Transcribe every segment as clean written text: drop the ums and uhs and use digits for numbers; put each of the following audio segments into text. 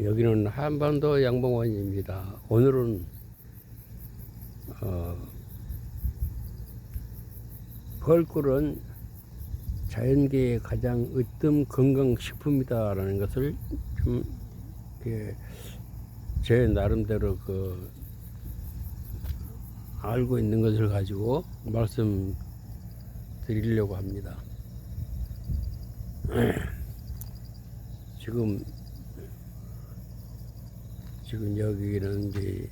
여기는 한반도 양봉원입니다. 오늘은 벌꿀은 자연계의 가장 으뜸 건강식품이다라는 것을 좀 제 나름대로 알고 있는 것을 가지고 말씀드리려고 합니다. 지금 여기는 이제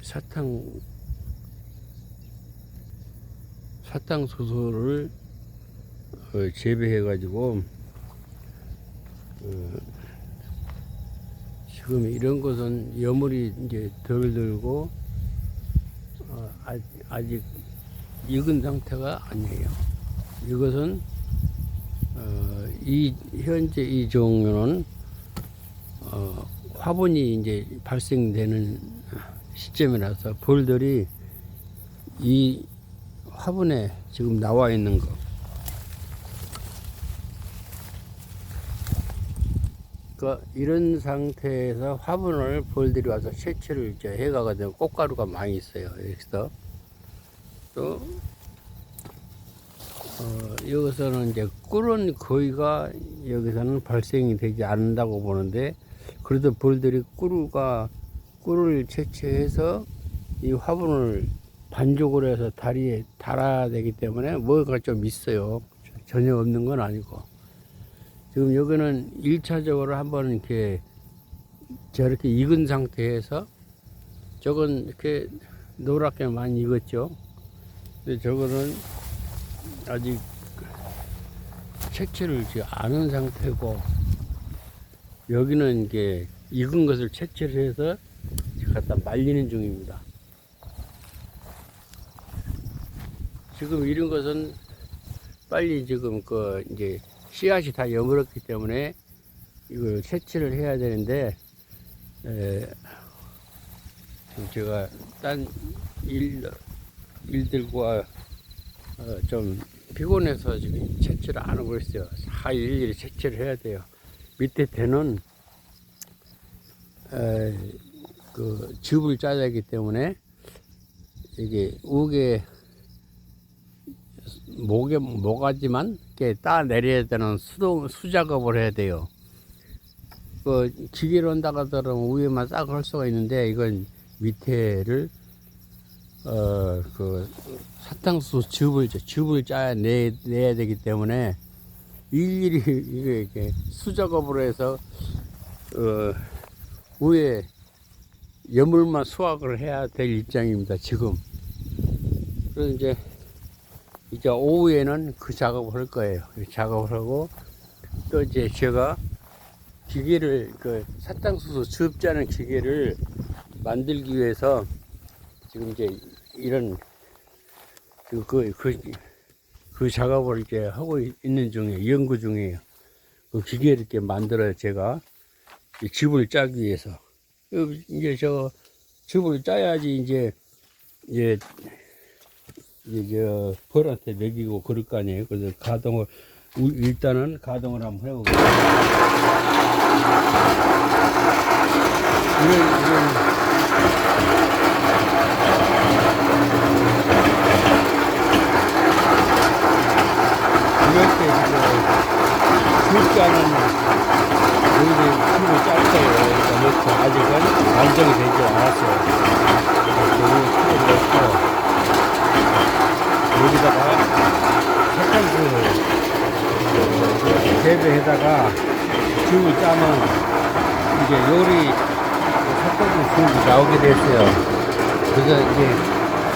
사탕 수소를 재배해 가지고 지금 이런 것은 여물이 이제 덜 들고 아직 익은 상태가 아니에요. 이것은 현재 이 종류는 화분이 이제 발생되는 시점이라서 벌들이 이 화분에 지금 나와 있는 거, 그러니까 이런 상태에서 화분을 벌들이 와서 채취를 이제 해가거든요. 꽃가루가 많이 있어요. 여기서 또 여기서는 이제 꿀은 거의가 여기서는 발생이 되지 않는다고 보는데, 그래도 벌들이 꿀을 채취해서 이 화분을 반죽을 해서 다리에 달아야 되기 때문에 뭐가 좀 있어요. 전혀 없는 건 아니고. 지금 여기는 1차적으로 한번 이렇게 저렇게 익은 상태에서, 저건 이렇게 노랗게 많이 익었죠. 근데 저거는 아직 채취를 안 한 상태고, 여기는 이게 익은 것을 채취를 해서 갖다 말리는 중입니다. 지금 이런 것은 빨리 지금 이제 씨앗이 다 여물었기 때문에 이걸 채취를 해야 되는데, 지금 제가 딴 일들과 좀 피곤해서 지금 채취를 안 하고 있어요. 다 일일이 채취를 해야 돼요. 밑에 대는 즙을 짜야 하기 때문에 이게 우게 모가지만 이렇게 따 내려야 되는 수작업을 해야 돼요. 기계로 한다고 하더라도 위에만 싹 할 수가 있는데, 이건 밑에를 사탕수수 즙을 짜야 내야 되기 때문에 일일이 이렇게 수작업으로 해서 위에 여물만 수확을 해야 될 입장입니다. 지금. 그래서 이제 오후에는 그 작업을 할 거예요. 작업을 하고, 또 이제 제가 기계를, 사탕수수 즙 짜는 기계를 만들기 위해서 지금 이제 이런 그 작업을 이제 하고 있는 중이에요. 연구 중이에요. 그 기계를 이렇게 만들어요. 제가 즙을 짜기 위해서. 이제 저 즙을 짜야지 이제 벌한테 먹이고 그럴 거 아니에요. 그래서 일단은 가동을 한번 해보겠습니다. 이렇게 즙 짜는 즙을 짤 거예요. 그러니까 아직은 완성이 되지 않았어요. 여기다가 사탕수수 재배에다가 즙을 짜면 이제 사탕수수 나오게 됐어요. 그래서 이제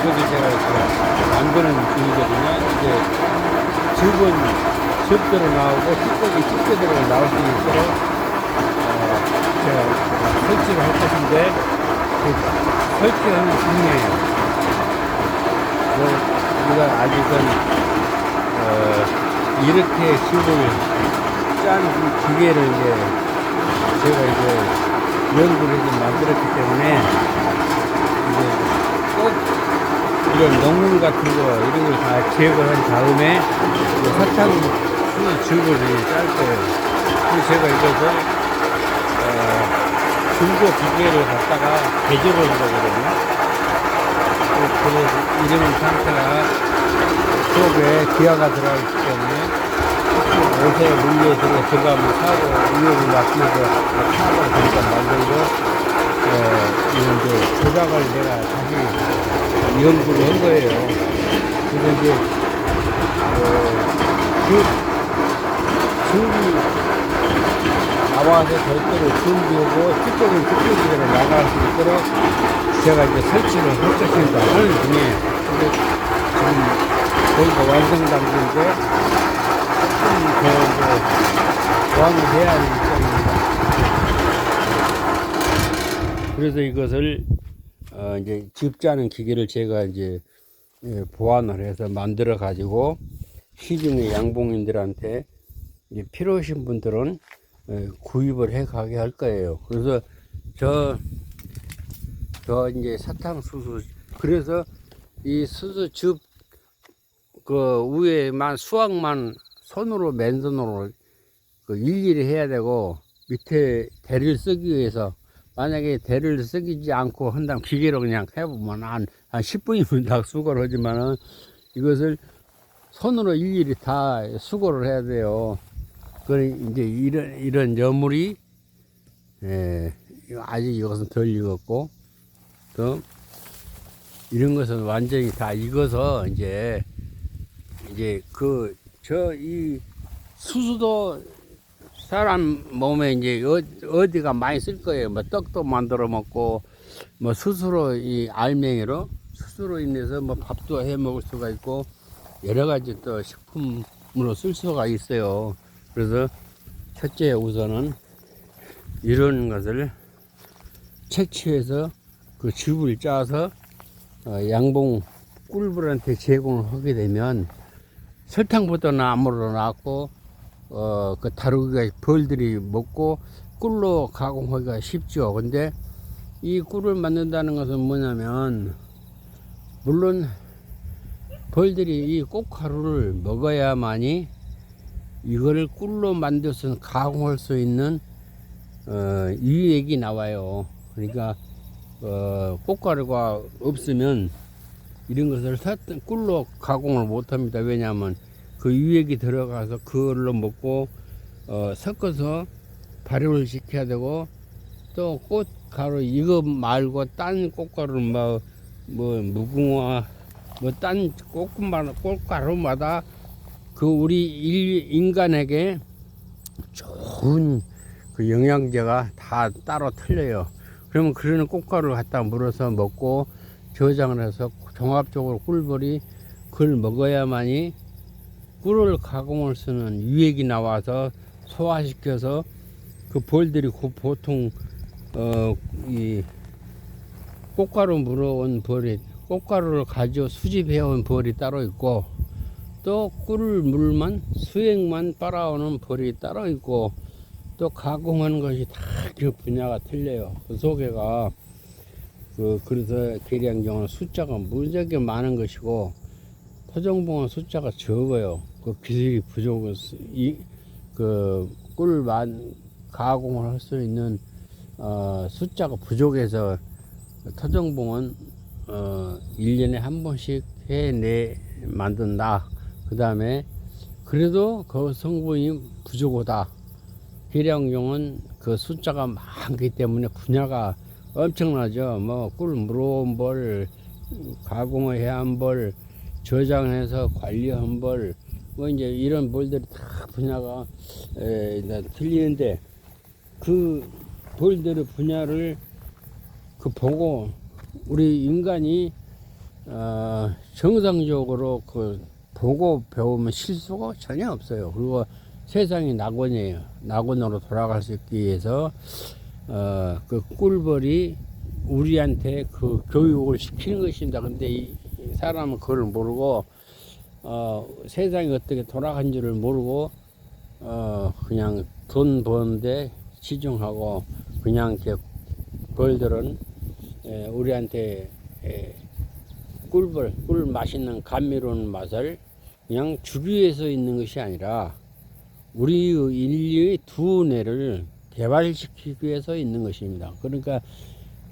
여기 제가 만드는 중이거든요. 이제 즙대로 나오고 찌꺼기대로 나올 수 있도록 제가 설치를 할 것인데, 설치하는 중이에요. 우리가 아직은 이렇게 즙을 짠 기계를 제가 연구를 좀 만들었기 때문에, 이제 꼭 이런 농물 같은 거 이런 걸 다 제거한 다음에 사탕수수 즙을 짤 거예요. 그래서 제가 이것을 중고 기계를 갖다가 개조를 한 거거든요. 그래서 이런 상태가 속에 기아가 들어있기 때문에 옷에 물리에 들어가면 사고 위험을 막히면서 타고 잠깐 만들고 이런 이제 조작을 내가 다시 연구를 한 거예요. 그래서 이제 준비 나와서 절대로 준비하고 뚜껑은 뚜껑대로 나갈 수 있도록 제가 이제 설치를 할 것인가 하는 중에 근데 지금 거기가 완성 단계인데 조금 더 이제 보완을 해야 하는 입장입니다. 그래서 이것을 이제 집 짜는 기계를 제가 이제 보완을 해서 만들어 가지고 시중의 양봉인들한테 이제 필요하신 분들은 구입을 해 가게 할 거예요. 그래서 저 이제 사탕수수 그래서 이 수수즙 그 위에만 수확만 손으로 맨손으로 그 일일이 해야 되고 밑에 대를 쓰기 위해서 만약에 대를 쓰지 않고 한다면 기계로 그냥 해보면 한 10분이면 다 수거를 하지만은 이것을 손으로 일일이 다 수거를 해야 돼요. 그 이제 이런 여물이 아직 이것은 덜 익었고 또 이런 것은 완전히 다 익어서 이제 이 수수도 사람 몸에 이제 어디가 많이 쓸 거예요. 뭐 떡도 만들어 먹고 뭐 스스로 이 알맹이로 스스로 인해서 뭐 밥도 해 먹을 수가 있고 여러 가지 또 식품으로 쓸 수가 있어요. 그래서 첫째 우선은 이런 것을 채취해서 그 즙을 짜서 양봉 꿀벌한테 제공을 하게 되면 설탕보다는 아무래도 낫고 그 다루기가 벌들이 먹고 꿀로 가공하기가 쉽죠. 근데 이 꿀을 만든다는 것은 뭐냐면 물론 벌들이 이 꽃가루를 먹어야만이 이거를 꿀로 만들어서 가공할 수 있는 유액이 나와요. 그러니까 꽃가루가 없으면 이런 것을 꿀로 가공을 못합니다. 왜냐하면 그 유액이 들어가서 그걸로 먹고 섞어서 발효를 시켜야 되고 또 꽃가루 이거 말고 딴 꽃가루는 뭐 무궁화 뭐 딴 꽃가루마다 그 우리 인간에게 좋은 그 영양제가 다 따로 틀려요. 그러면 그런 꽃가루를 갖다 물어서 먹고 저장을 해서 종합적으로 꿀벌이 그걸 먹어야만이 꿀을 가공을 쓰는 유액이 나와서 소화시켜서 그 벌들이 보통 이 꽃가루 물어온 벌이 꽃가루를 가지고 수집해온 벌이 따로 있고 또 꿀물만 수액만 빨아오는 벌이 따로 있고 또 가공하는 것이 다 그 분야가 틀려요. 그 속에가 그래서 계량경은 숫자가 무지하게 많은 것이고 토종봉은 숫자가 적어요. 그 기술이 부족은 그 꿀만 가공을 할 수 있는 숫자가 부족해서 토종봉은 1년에 한 번씩 만든다. 그 다음에 그래도 그 성분이 부족하다. 계량용은 그 숫자가 많기 때문에 분야가 엄청나죠. 뭐 꿀 물어온 벌, 가공해야 한 벌, 저장해서 관리한 벌, 뭐 이제 이런 벌들이 다 분야가 틀리는데 그 벌들의 분야를 그 보고 우리 인간이 정상적으로 그 보고 배우면 실수가 전혀 없어요. 그리고 세상이 낙원이에요. 낙원으로 돌아갈 수 있기 위해서 그 꿀벌이 우리한테 그 교육을 시키는 것입니다. 근데 이 사람은 그걸 모르고 세상이 어떻게 돌아간 줄을 모르고 그냥 돈 버는데 치중하고 그냥 이렇게 벌들은 우리한테 꿀 맛있는 감미로운 맛을 그냥 주기 위해서 있는 것이 아니라 우리 인류의 두뇌를 개발시키기 위해서 있는 것입니다. 그러니까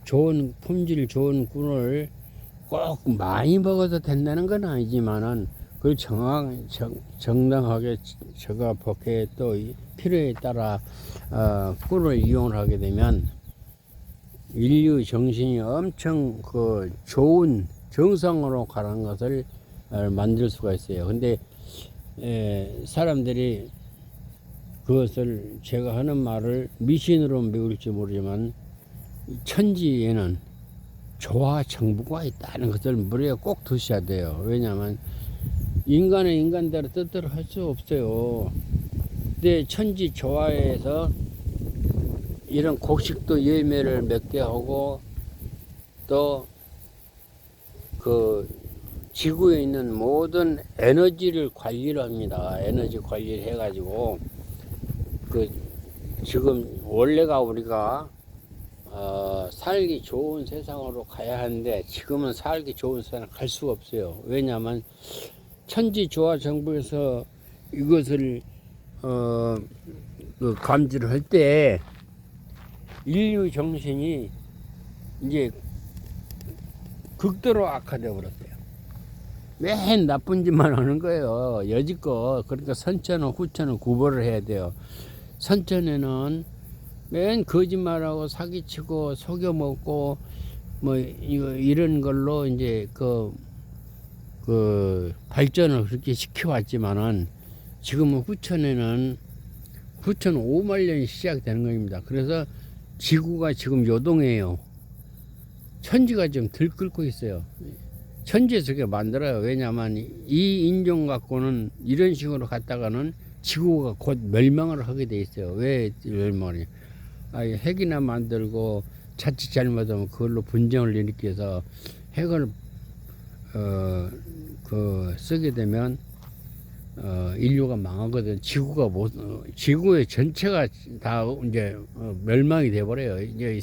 좋은 품질 좋은 꿀을 꼭 많이 먹어도 된다는 건 아니지만은 그걸 정당하게 적합하게 또 필요에 따라 꿀을 이용을 하게 되면 인류 정신이 엄청 그 좋은 정상으로 가는 것을 만들 수가 있어요. 근데 사람들이 그것을 제가 하는 말을 미신으로 메울지 모르지만 천지에는 조화 정부가 있다는 것을 머리에 꼭 두셔야 돼요. 왜냐하면 인간은 인간대로 뜻대로 할 수 없어요. 근데 천지 조화에서 이런 곡식도 열매를 맺게 하고 또 그 지구에 있는 모든 에너지를 관리를 합니다. 에너지 관리를 해가지고 그 지금 원래가 우리가 살기 좋은 세상으로 가야 하는데 지금은 살기 좋은 세상 갈 수가 없어요. 왜냐하면 천지 조화 정부에서 이것을 그 감지를 할 때 인류 정신이 이제 극도로 악화되어 버렸어요. 맨 나쁜 짓만 하는 거예요. 여지껏. 그러니까 선천은 후천은 구별을 해야 돼요. 선천에는 맨 거짓말하고 사기치고 속여먹고 뭐 이런 걸로 이제 그 발전을 그렇게 시켜왔지만은 지금은 후천에는 후천 5만 년이 시작되는 겁니다. 그래서 지구가 지금 요동해요. 천지가 지금 들끓고 있어요. 천지에서 그렇게 만들어요. 왜냐하면 이 인종 갖고는 이런 식으로 갔다가는 지구가 곧 멸망을 하게 돼 있어요. 왜 멸망이? 핵이나 만들고 자칫 잘못하면 그걸로 분쟁을 일으켜서 핵을 쓰게 되면 인류가 망하거든. 지구의 전체가 다 이제 멸망이 돼버려요. 이제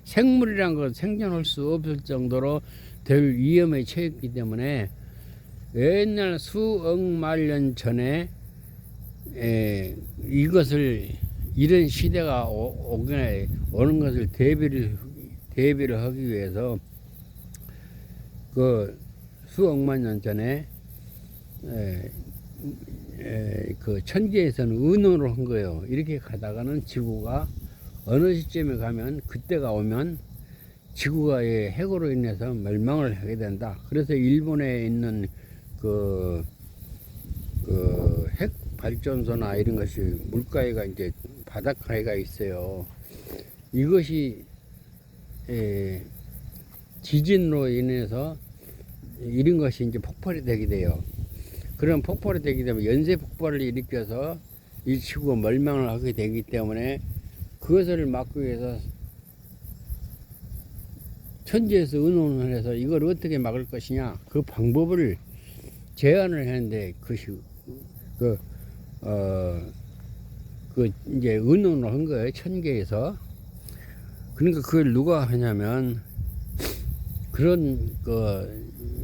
생물이란 건 생존할 수 없을 정도로 될 위험에 처했기 때문에 옛날 수억만 년 전에 이것을 이런 시대가 오는 것을 대비를 하기 위해서 그 수억만 년 전에 그 천지에서는 의논을 한 거예요. 이렇게 가다가는 지구가 어느 시점에 가면 그때가 오면 지구가 핵으로 인해서 멸망을 하게 된다. 그래서 일본에 있는 핵 발전소나 이런 것이 물가에가 이제 바닷가에가 있어요. 이것이 지진으로 인해서 이런 것이 이제 폭발이 되게 돼요. 그런 폭발이 되게 되면 연쇄 폭발을 일으켜서 이 지구가 멸망을 하게 되기 때문에 그것을 막기 위해서 천지에서 의논을 해서 이걸 어떻게 막을 것이냐 그 방법을 제안을 했는데 그것이 이제 의논을 한 거예요. 천계에서. 그러니까 그걸 누가 하냐면 그런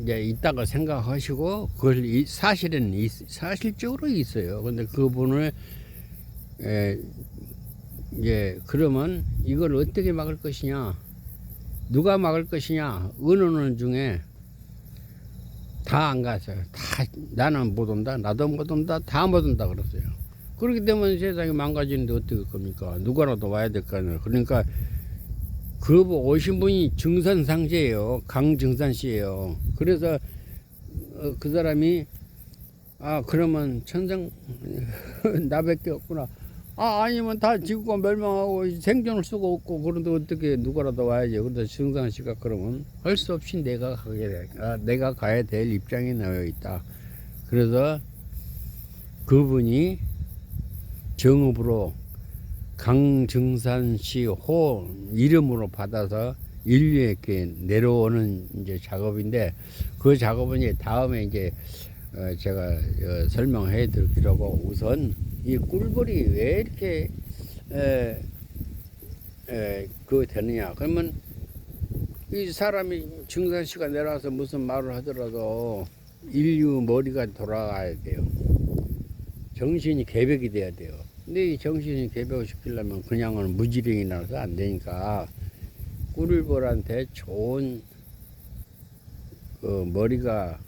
이제 있다고 생각하시고 그걸 사실은 사실적으로 있어요. 근데 그분을 이제 그러면 이걸 어떻게 막을 것이냐, 누가 막을 것이냐 의논하는 중에 다 안 갔어요. 다 나는 못 온다, 나도 못 온다, 다 못 온다 그랬어요. 그렇기 때문에 세상이 망가지는데 어떻게 겁니까? 누구라도 와야 될 거 아니에요. 그러니까 그 오신 분이 증산상제예요. 강증산 씨예요. 그래서 그 사람이 그러면 천상 나밖에 없구나. 아니면 다 지구가 멸망하고 생존할 수가 없고 그런데 어떻게 누구라도 와야지. 그런데 증산 씨가 그러면 할 수 없이 내가 가야 될 입장에 놓여 있다. 그래서 그분이 정읍으로 강증산 씨 호 이름으로 받아서 인류에게 내려오는 이제 작업인데 그 작업은 이제 다음에 이제 제가 설명해 드리려고 우선 이 꿀벌이 왜 이렇게 되느냐. 그러면 이 사람이 증산 씨가 내려와서 무슨 말을 하더라도 인류 머리가 돌아가야 돼요. 정신이 개벽이 돼야 돼요. 근데 이 정신이 개벽시키려면 그냥은 무지랭이 나서 안 되니까 꿀벌한테 좋은 그 머리가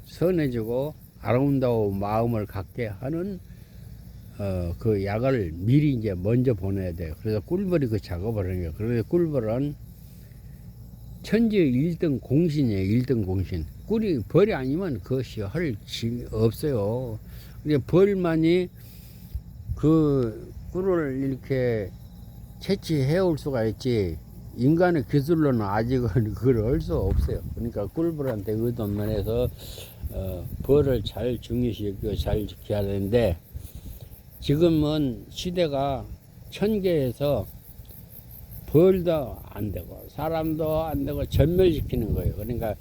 선해지고 아름다운 마음을 갖게 하는 그 약을 미리 이제 먼저 보내야 돼요. 그래서 꿀벌이 그 작업을 하는 거예요. 그래서 꿀벌은 천지 1등 공신이에요. 1등 공신. 벌이 아니면 그것이 할 없어요. 근데 벌만이 그 꿀을 이렇게 채취해 올 수가 있지, 인간의 기술로는 아직은 그걸 할 수 없어요. 그러니까 꿀벌한테 의존만해서 벌을 잘 중요시하고 잘 지켜야 되는데, 지금은 시대가 천계에서 벌도 안 되고 사람도 안 되고 전멸시키는 거예요. 그러니까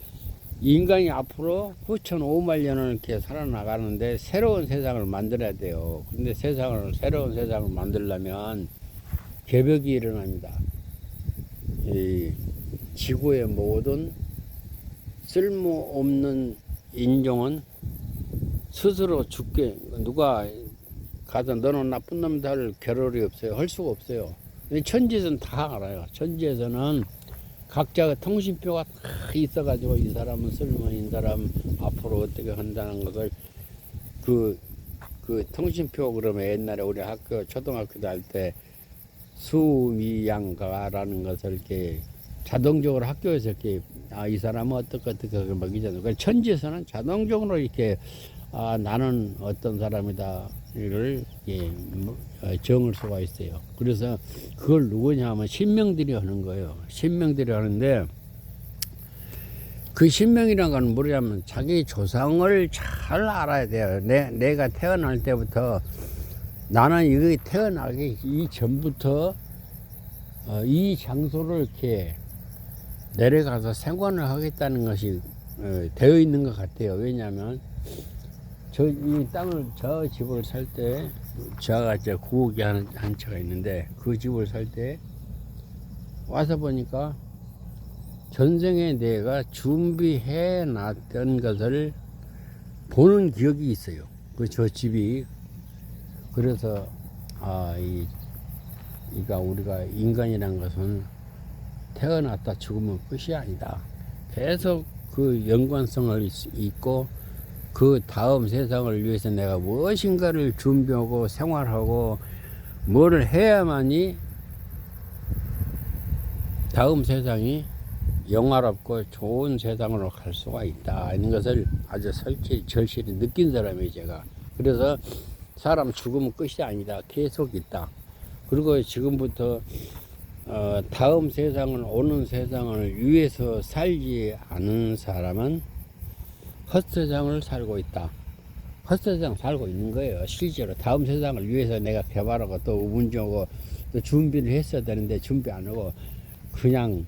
인간이 앞으로 후천 5만 년을 이렇게 살아나가는데 새로운 세상을 만들어야 돼요. 근데 새로운 세상을 만들려면 개벽이 일어납니다. 이 지구의 모든 쓸모없는 인종은 스스로 죽게, 누가 가서 너는 나쁜 놈이다 할 겨를이 없어요. 할 수가 없어요. 천지에서는 다 알아요. 천지에서는 각자가 통신표가 다 있어가지고 이 사람은 쓸모있는 사람, 앞으로 어떻게 한다는 것을 그 통신표, 그러면 옛날에 우리 초등학교 다닐 때 수미양가라는 것을 이렇게 자동적으로 학교에서 이렇게 이 사람은 어떻게 먹이잖아요. 그 천지에서는 자동적으로 이렇게 나는 어떤 사람이다 를 정을 수가 있어요. 그래서 그걸 누구냐 하면 신명들이 하는 거예요. 신명들이 하는데, 그 신명이라는 건 뭐냐면 자기 조상을 잘 알아야 돼요. 내가 태어날 때부터, 나는 이거 태어나기 이전부터 이 장소를 이렇게 내려가서 생활을 하겠다는 것이 되어 있는 것 같아요. 왜냐하면 이 땅을, 저 집을 살 때, 제가 이제 구옥이 한 채가 있는데, 그 집을 살 때 와서 보니까 전생에 내가 준비해 놨던 것을 보는 기억이 있어요. 저 집이. 그래서 그러니까 우리가 인간이란 것은 태어났다 죽으면 끝이 아니다. 계속 그 연관성을 있고, 그 다음 세상을 위해서 내가 무엇인가를 준비하고 생활하고 뭐를 해야만이 다음 세상이 영화롭고 좋은 세상으로 갈 수가 있다, 이런 것을 아주 절실히 느낀 사람이에요, 제가. 그래서 사람 죽으면 끝이 아니다, 계속 있다. 그리고 지금부터 다음 세상을, 오는 세상을 위해서 살지 않은 사람은 헛세상을 살고 있다. 헛세상 살고 있는 거예요. 실제로 다음 세상을 위해서 내가 개발하고 또 운전하고 또 준비를 했어야 되는데 준비 안 하고 그냥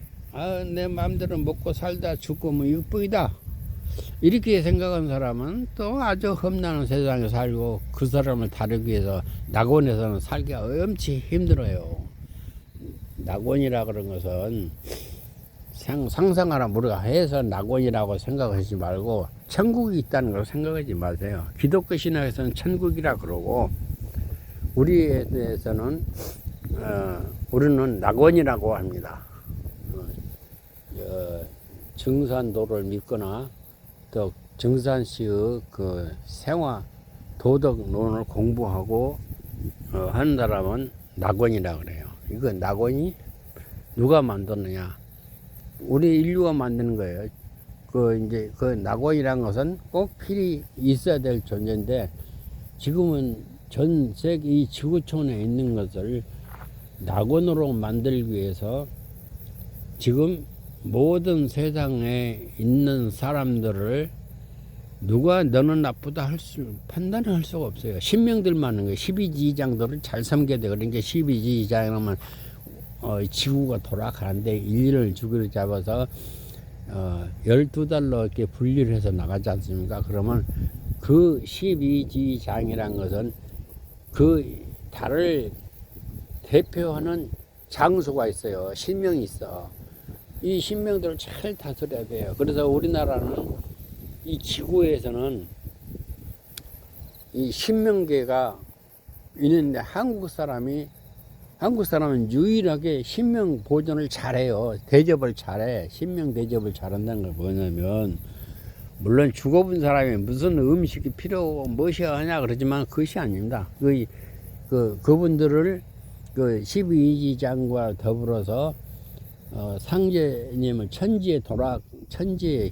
내 마음대로 먹고 살다 죽고 뭐 이것뿐이다, 이렇게 생각한 사람은 또 아주 험난한 세상에 살고, 그 사람을 다루기 위해서 낙원에서는 살기가 엄청 힘들어요. 낙원이라 그런 것은 상상하라 우리가 해서 낙원이라고 생각하지 말고 천국이 있다는 걸 생각하지 마세요. 기독교 신학에서는 천국이라 그러고, 우리에 대해서는 우리는 낙원이라고 합니다. 정산도를 믿거나 또 정산씨의 그 생활 도덕론을 공부하고 하는 사람은 낙원이라 그래요. 이거 낙원이 누가 만드느냐? 우리 인류가 만드는 거예요. 그 낙원이라는 것은 꼭 필히 있어야 될 존재인데, 지금은 전 세계 이 지구촌에 있는 것을 낙원으로 만들기 위해서 지금 모든 세상에 있는 사람들을 누가 너는 나쁘다 판단을 할 수가 없어요. 신명들만 하는 거예요. 12지장들을 잘 섬겨야 돼. 그러니까 12지장이라면 지구가 돌아가는데 일을 주기로 잡아서 12달로 이렇게 분리를 해서 나가지 않습니까? 그러면 그 12지장이란 것은 그 달을 대표하는 장소가 있어요. 신명이 있어. 이 신명들을 잘 다스려야 돼요. 그래서 우리나라는 이 지구에서는 이 신명계가 있는데 한국 사람은 유일하게 신명 보존을 잘해요. 대접을 잘해. 신명 대접을 잘한다는 걸 뭐냐면, 물론 죽어본 사람이 무슨 음식이 필요하고 무엇이 하냐 그러지만 그것이 아닙니다. 그분들을 그 12지장과 더불어서 상제님을 천지의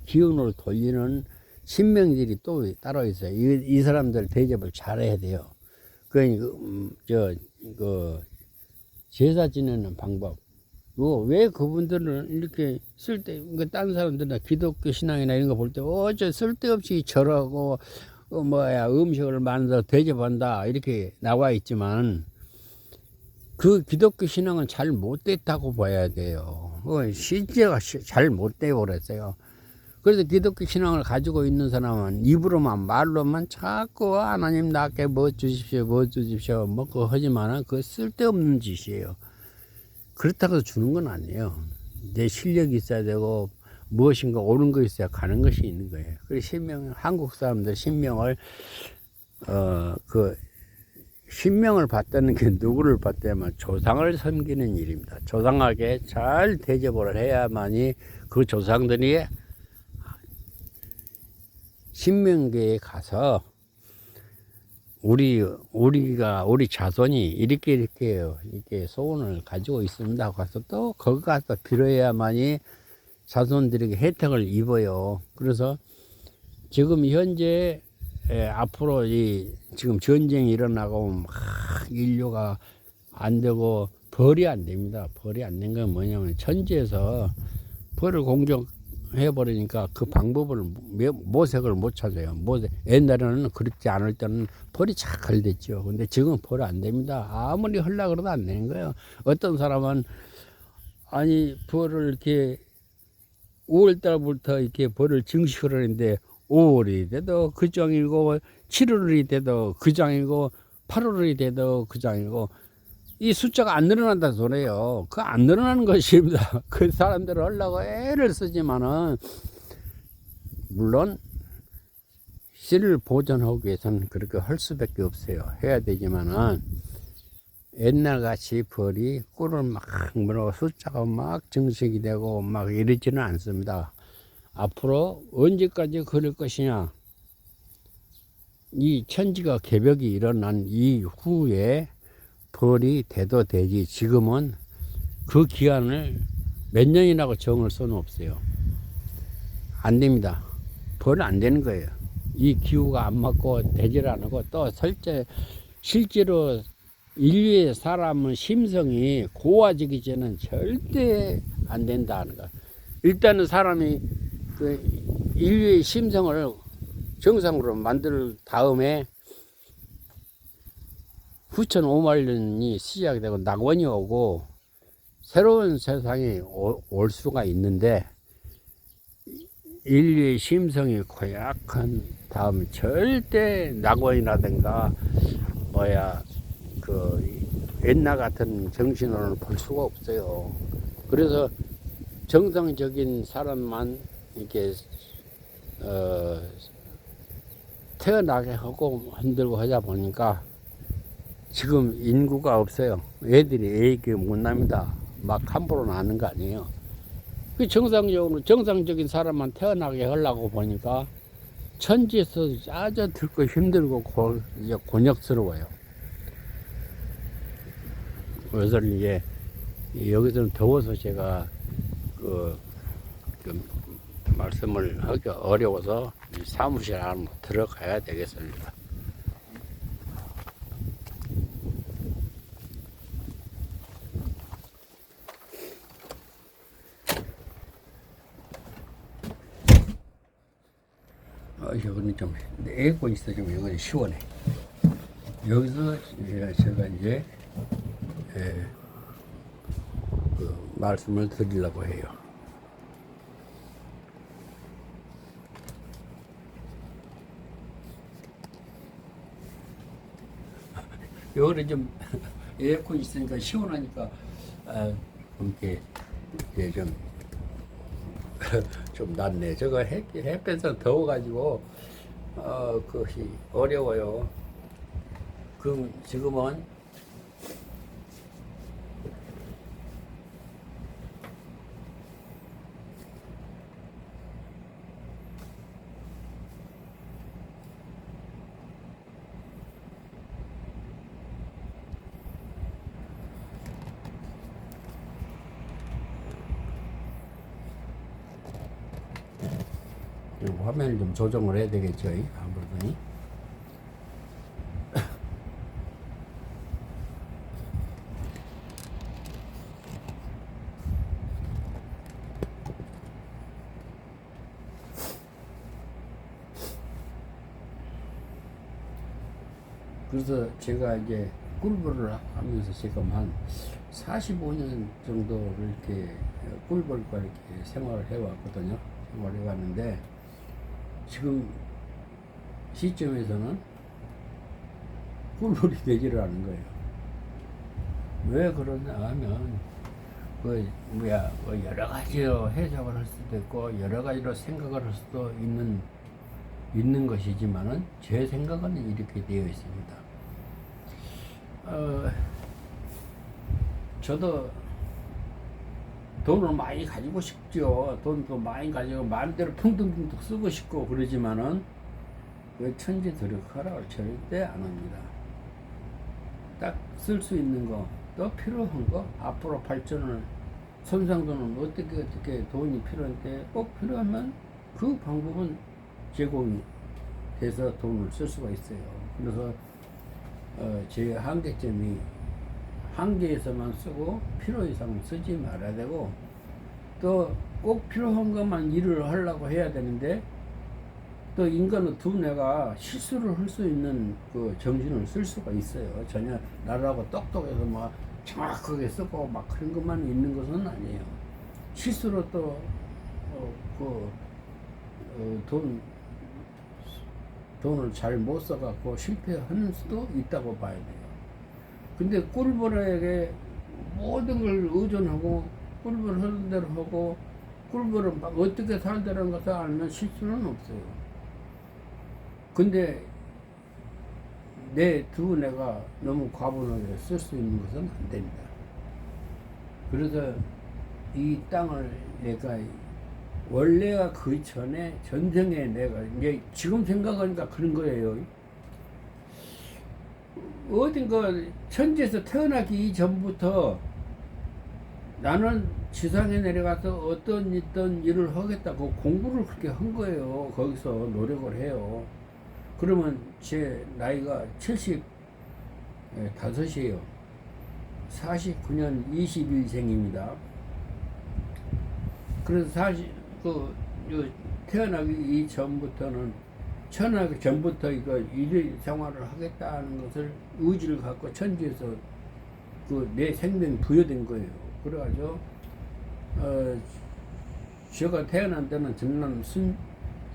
기운을 돌리는 신명들이 또 따로 있어요. 이 사람들 대접을 잘해야 돼요. 제사 지내는 방법. 왜 그분들은 이렇게 딴 사람들은 기독교 신앙이나 이런 거 볼 때, 저 쓸데없이 절하고, 음식을 만들어 대접한다. 이렇게 나와 있지만, 그 기독교 신앙은 잘 못됐다고 봐야 돼요. 실제가 잘 못돼 버렸어요. 그래서 기독교 신앙을 가지고 있는 사람은 입으로만 말로만 자꾸 하나님 나께 뭐 주십시오 그거 하지만은 그거 쓸데없는 짓이에요. 그렇다고 주는 건 아니에요. 내 실력이 있어야 되고 무엇인가 옳은 거 있어야 가는 것이 있는 거예요. 그래서 한국 사람들 신명을 받다는 게 누구를 받다면 조상을 섬기는 일입니다. 조상에게 잘 대접을 해야만이 그 조상들이 신명계에 가서 우리 자손이 이렇게 소원을 가지고 있습니다. 가서 또 거기 가서 빌어야만이 자손들에게 혜택을 입어요. 그래서 지금 현재 앞으로 지금 전쟁이 일어나고 막 인류가 안 되고 벌이 안 됩니다. 벌이 안 된 건 뭐냐면 천지에서 벌을 공격해버리니까 그 방법을 모색을 못 찾아요. 옛날에는 그렇지 않을 때는 벌이 잘 됐죠. 근데 지금은 벌이 안 됩니다. 아무리 하려고 그래도 안 되는 거예요. 어떤 사람은 벌을 이렇게 5월달부터 이렇게 벌을 증식을 하는데 5월이 돼도 그 장이고 7월이 돼도 그 장이고 8월이 돼도 그 장이고 이 숫자가 안 늘어난다는 소리예요. 그 안 늘어나는 것입니다. 그 사람들을 하려고 애를 쓰지만은 물론 씨를 보존하기 위해서는 그렇게 할 수밖에 없어요. 해야 되지만은 옛날같이 벌이 꿀을 막 물어 숫자가 막 증식이 되고 막 이러지는 않습니다. 앞으로 언제까지 그럴 것이냐. 이 천지가 개벽이 일어난 이후에 벌이 돼도 되지. 지금은 그 기간을 몇 년이라고 정할 수는 없어요. 안 됩니다. 벌은 안 되는 거예요. 이 기후가 안 맞고 되질 않고 또 실제로 인류의 사람은 심성이 고와지기 전에는 절대 안 된다는 거. 일단은 사람이 인류의 심성을 정상으로 만들 다음에 후천 5만 년이 시작되고 낙원이 오고 새로운 세상이 올 수가 있는데 인류의 심성이 고약한 다음 절대 낙원이라든가 옛날 같은 정신으로는 볼 수가 없어요. 그래서 정상적인 사람만 이렇게 태어나게 하고 흔들고 하다 보니까 지금 인구가 없어요. 애들이 애기 못 납니다. 막 함부로 나는 거 아니에요. 그 정상적인 사람만 태어나게 하려고 보니까 천지에서 아주 들고 힘들고 곤욕스러워요. 그래서 이제 여기서는 더워서 제가 말씀을 하기 어려워서 사무실 안으로 들어가야 되겠습니다. 여기는 좀 에어컨 있어 좀 여기는 시원해. 여기서 제가 이제 말씀을 드리려고 해요. 여기는 좀 에어컨 있으니까 시원하니까 이렇게 좀 낫네. 저거 햇볕은 더워가지고 그것이 어려워요. 그럼 지금은 화면을 좀 조정을 해야 되겠죠. 아무래도. 그래서 제가 이제 꿀벌을 하면서 지금 한 45년 정도를 이렇게 꿀벌과 이렇게 생활을 해왔거든요. 생활을 해왔는데, 지금 시점에서는 꿀벌이 되지를 않은 거예요. 왜 그러냐 하면, 여러 가지로 해석을 할 수도 있고, 여러 가지로 생각을 할 수도 있는 것이지만은, 제 생각은 이렇게 되어 있습니다. 저도 돈을 많이 가지고 싶죠. 돈도 많이 가지고 마음대로 퉁퉁퉁 쓰고 싶고 그러지만은 왜 천지 드력하라고 절대 안 합니다. 딱 쓸 수 있는 거, 또 필요한 거, 앞으로 발전을 손상도는 어떻게 돈이 필요한데 꼭 필요하면 그 방법은 제공이 돼서 돈을 쓸 수가 있어요. 그래서 제 한계점이 한계에서만 쓰고 필요 이상 쓰지 말아야 되고, 또 꼭 필요한 것만 일을 하려고 해야 되는데, 또 인간은 두뇌가 실수를 할 수 있는 그 정신을 쓸 수가 있어요. 전혀 나라고 똑똑해서 막 정확하게 쓰고 막 그런 것만 있는 것은 아니에요. 실수로 또 돈을 잘 못 써갖고 실패하는 수도 있다고 봐야 돼요. 근데 꿀벌에게 모든 걸 의존하고 꿀벌 하는 대로 하고 꿀벌은 막 어떻게 살더라는 것을 알면 실수는 없어요. 근데 내 두뇌가 너무 과분하게 쓸 수 있는 것은 안 됩니다. 그래서 이 땅을 내가 원래가 그 전에 전생에 내가 이제 지금 생각하니까 그런 거예요. 어딘가 천지에서 태어나기 이전부터 나는 지상에 내려가서 어떤 일을 하겠다고 공부를 그렇게 한 거예요. 거기서 노력을 해요. 그러면 제 나이가 75이에요. 49년 21생입니다. 그래서 태어나기 이전부터는 태어나기 전부터 이거 일 생활을 하겠다는 것을 의지를 갖고 천지에서 내 생명이 부여된 거예요. 그래가지고 제가 태어난 때는 전남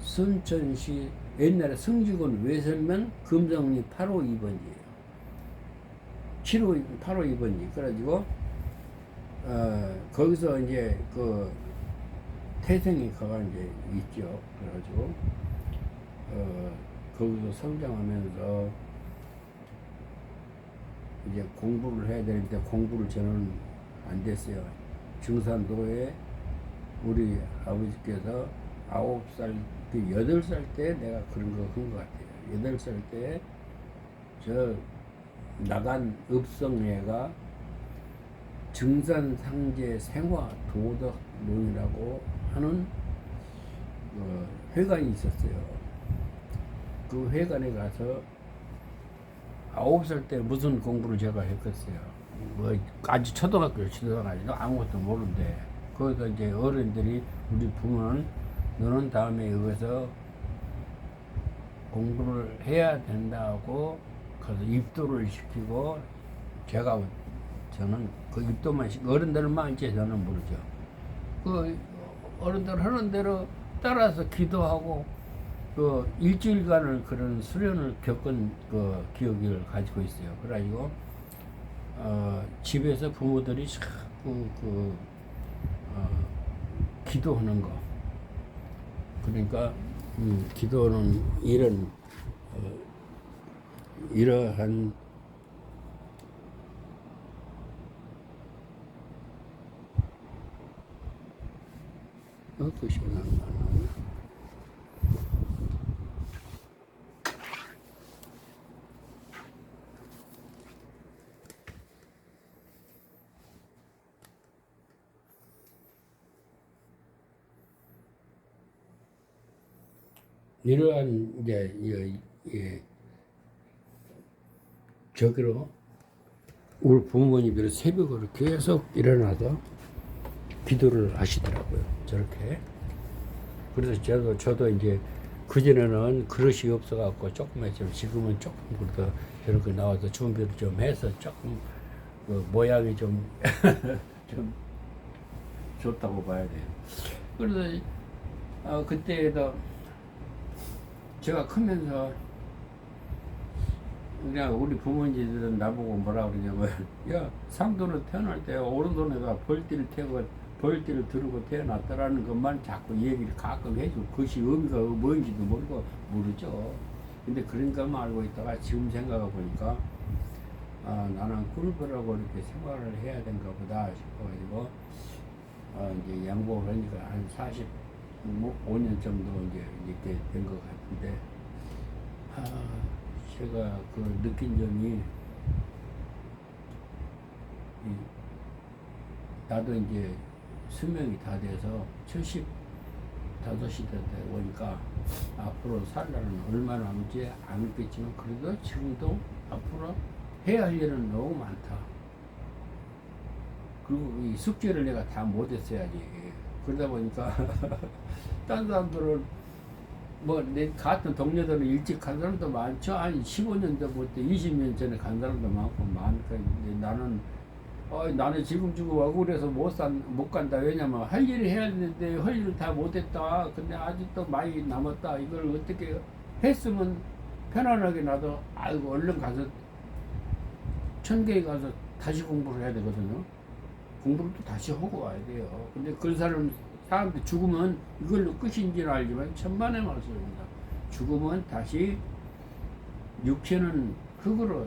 순천시 옛날에 성직원 외설면 금성리 8호 2번이에요. 8호 2번이. 그래가지고 거기서 이제 태생이 가가 이제 있죠. 그래가지고 거기서 성장하면서 이제 공부를 해야 되는데 공부를 저는 안 됐어요. 증산도에 우리 아버지께서 9살, 8살 때 내가 그런 거 한 것 같아요. 8살 때 저 나간 읍성회가 증산상제 생화도덕론이라고 하는 회관이 있었어요. 그 회관에 가서 9살 때 무슨 공부를 제가 했겠어요. 아직 초등학교를 치더라도 아무것도 모르는데, 거기서 이제 어른들이, 우리 부모는 너는 다음에 여기서 공부를 해야 된다고 가서 입도를 시키고, 저는 그 입도만 어른들만 이제 저는 모르죠. 그 어른들 하는 대로 따라서 기도하고 일주일간을 그런 수련을 겪은 기억을 가지고 있어요. 그래가지고 집에서 부모들이 자꾸 기도하는 거, 그러니까 기도는 이러한 글씨가 안 나오네. 이러한 이제 저기로 우리 부모님들이 새벽으로 계속 일어나서 기도를 하시더라고요. 저렇게. 그래서 저도 이제 그전에는 그릇이 없어갖고 조금 했지만 지금은 조금 그래도 저렇게 나와서 준비를 좀 해서 조금 그 모양이 좀, 좀 좋다고 봐야 돼요. 그래서 그때도 제가 크면서 그냥 우리 부모님들은 나보고 뭐라 그러냐면, 야, 상도는 태어날 때 오른손에다 벌띠를 태우고 벌띠를 두르고 태어났다라는 것만 자꾸 얘기를 가끔 해주고, 그것이 의미가 뭔지도 모르죠. 근데 그런 것만 알고 있다가 지금 생각해 보니까 나는 꿀벌하고 이렇게 생활을 해야 된가 보다 싶어가지고 이제 양복을 하니까 한 45년 정도 이제 이렇게 된 것 같은데, 제가 그 느낀 점이, 나도 이제 수명이 다 돼서 75이 되다 보니까 앞으로 살라는 얼마나 남지 않겠지만, 그래도 지금도 앞으로 해야 할 일은 너무 많다. 그리고 이 숙제를 내가 다 못했어야지. 그러다 보니까 딴 사람들은 뭐 내 같은 동료들은 일찍 간 사람도 많죠. 한 15년도 못해 20년 전에 간 사람도 많고 많으니까 나는 나는 지금 억울해서 못 간다. 왜냐면 할 일을 해야 되는데 할 일을 다 못했다. 근데 아직도 많이 남았다. 이걸 어떻게 했으면 편안하게 나도 아이고 얼른 가서 천계에 가서 다시 공부를 해야 되거든요. 공부를 또 다시 하고 와야 돼요. 근데 그 사람들 죽으면 이걸로 끝인지는 알지만 천만의 말씀입니다. 죽으면 다시 육체는 흙으로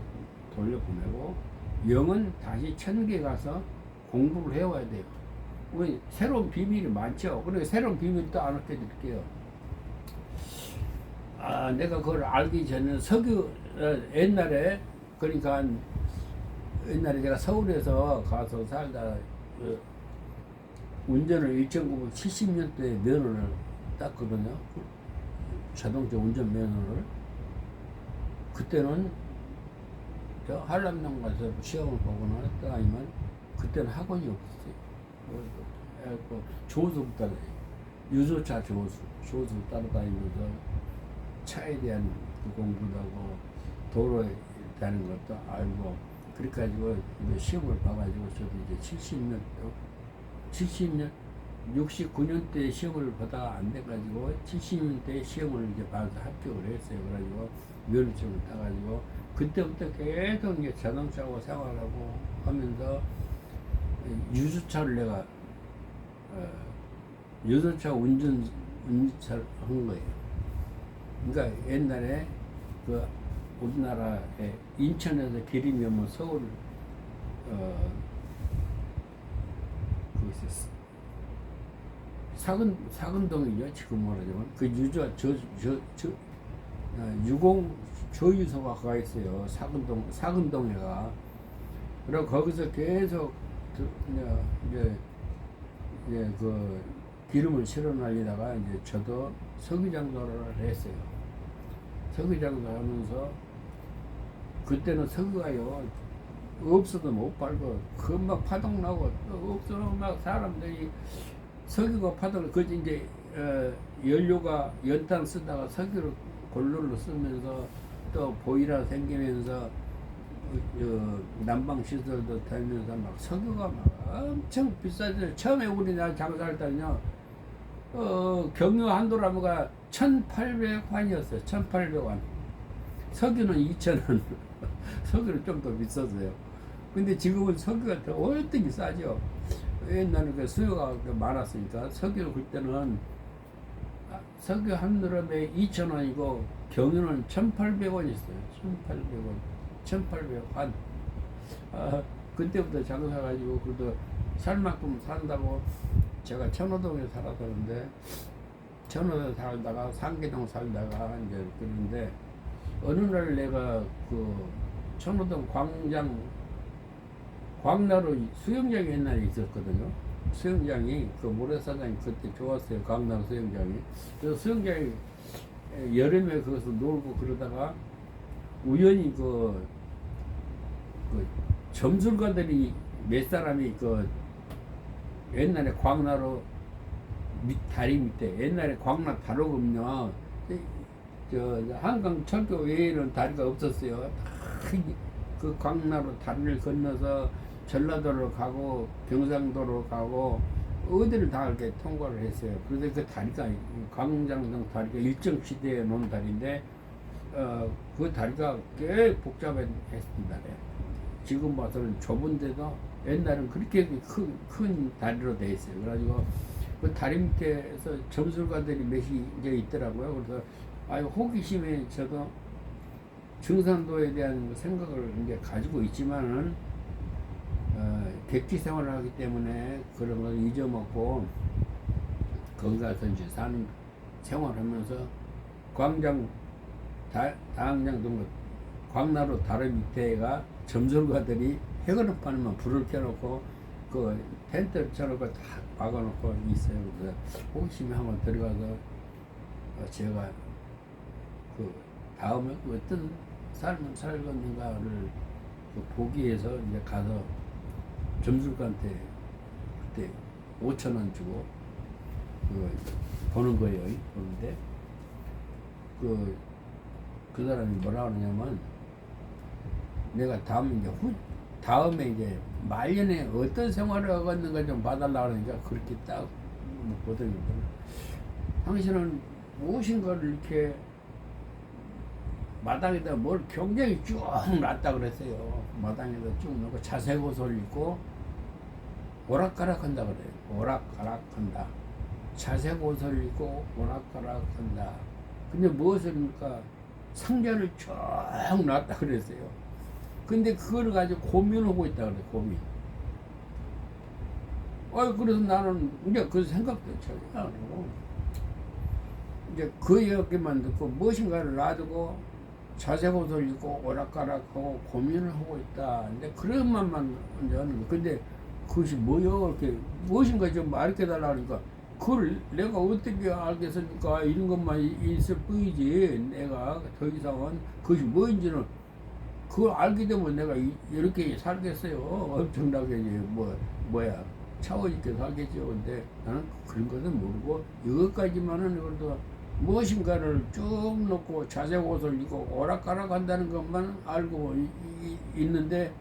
돌려보내고 영은 다시 천국에 가서 공부를 해와야 돼요. 우리 새로운 비밀이 많죠. 그러니까 새로운 비밀 또 안 얻게 드릴게요. 내가 그걸 알기 전에 옛날에, 그러니까 옛날에 제가 서울에서 가서 살다 운전을 1970년대에 면허를 땄거든요. 자동차 운전 면허를. 그때는 저 한남동 가서 시험을 보거나 했다 아니면 그때는 학원이 없었어요. 조수 따라, 유조차 조수 따라다니면서 차에 대한 공부도 하고 도로에 대한 것도 알고, 그렇게 가지고 시험을 봐가지고 저도 이제 70년 69년대 시험을 보다가 안 돼가지고 70년대 시험을 이제 봐서 합격을 했어요. 그래가지고 면허증을 따가지고 그때부터 계속 이제 자동차하고 생활하고 하면서 유조차를 내가 유조차 운전차를 한 거예요. 그러니까 옛날에 그 우리나라에 인천에서 길이면 서울 거기서 사근동이죠. 지금 말하자면 그 유공 조유소가 가 있어요. 사근동에가. 그리고 거기서 계속 이제 그 기름을 실어 날리다가 이제 저도 석유장도를 했어요. 석유장도 하면서 그때는 석유가요 없어도 못 팔고 금방 파동 나고 없어도 막 사람들이 석유가 파동, 그 이제 연료가 연탄 쓰다가 석유를 골로로 쓰면서 또 보일러 생기면서 난방 시설도 되면서 막 석유가 막 엄청 비싸죠. 처음에 우리나라 장사할 때는요, 경유 한도라무가 1,800환이었어요. 1,800환. 석유는 2,000원. 석유는 좀 더 비쌌어요. 근데 지금은 석유가 더 월등히 싸죠. 옛날에 그 수요가 많았으니까. 석유 그때는 석유 한 드럼에 2,000원이고 경유는 1,800원 있어요. 1,800원. 1,800환. 그때부터 장사가지고 그래도 살 만큼 산다고 제가 천호동에 살았었는데 천호동에 살다가 상계동 살다가 이제 그런데 어느 날 내가 그 천호동 광나루 수영장이 옛날에 있었거든요. 수영장이 그 모래사장이 그때 좋았어요. 광나루 수영장이. 그래서 수영장이 여름에 거기서 놀고 그러다가 우연히 그 점술가들이 몇 사람이 그 옛날에 광나루 다리 밑에 옛날에 광나 다루거든요. 저 한강 철도 외에는 다리가 없었어요. 그 광나루 다리를 건너서 전라도로 가고 경상도로 가고 어디를 다 이렇게 통과를 했어요. 그런데 그 다리가 광장동 다리가 일정 시대에 놓은 다리인데 그 다리가 꽤 복잡했습니다. 지금 봐서는 좁은데도 옛날엔 그렇게 큰 다리로 돼 있어요. 그래가지고 그 다리 밑에서 점술가들이 몇이 이제 있더라고요. 그래서 아유 호기심에 저도 증산도에 대한 생각을 이제 가지고 있지만은 객지 생활을 하기 때문에 그런 걸 잊어먹고 거기 가서 이제 사는 생활하면서 다항장 광나루 다리 밑에가 점술가들이 해거름판에만 불을 켜놓고 그 텐트를 쳐놓고 다 박아놓고 있어요. 그래서 호기심에 한번 들어가서 제가 그 다음에 어떤 삶을 살겠는가를 보기 위해서 이제 가서 점술가한테 그때 5,000원 주고 보는 거예요. 보는데 그 사람이 뭐라 그러냐면 내가 다음에 이제 말년에 어떤 생활을 하겠는가 좀 봐달라 그러니까 그렇게 딱 보더니 당신은 무엇인가를 이렇게 마당에다 뭘 굉장히 쭉 놨다 그랬어요. 마당에다 쭉 놓고 자색 옷을 입고 오락가락한다 그래요. 오락가락한다. 자색 옷을 입고 오락가락한다. 근데 무엇입니까? 상자를 쭉 놨다 그랬어요. 근데 그걸 가지고 고민하고 있다 그래. 고민. 그래서 나는 이제 그 생각도 전혀 안 하고 이제 그 이야기만 듣고 무엇인가를 놔두고 자색 옷을 입고 오락가락하고 고민을 하고 있다. 근데 그런 말만 이제 하는 거. 근데 그것이 뭐요? 이렇게 무엇인가 좀 말해 달라 그러니까 그걸 내가 어떻게 알겠습니까? 이런 것만 있을 뿐이지 내가 더 이상은 그것이 뭐인지는 그걸 알게 되면 내가 이렇게 살겠어요. 엄청나게 뭐야 차원 있게 살겠죠. 근데 나는 그런 것은 모르고 이것까지만은 그래도 무엇인가를 쭉 놓고 자색 옷을 입고 오락가락 한다는 것만 알고 있는데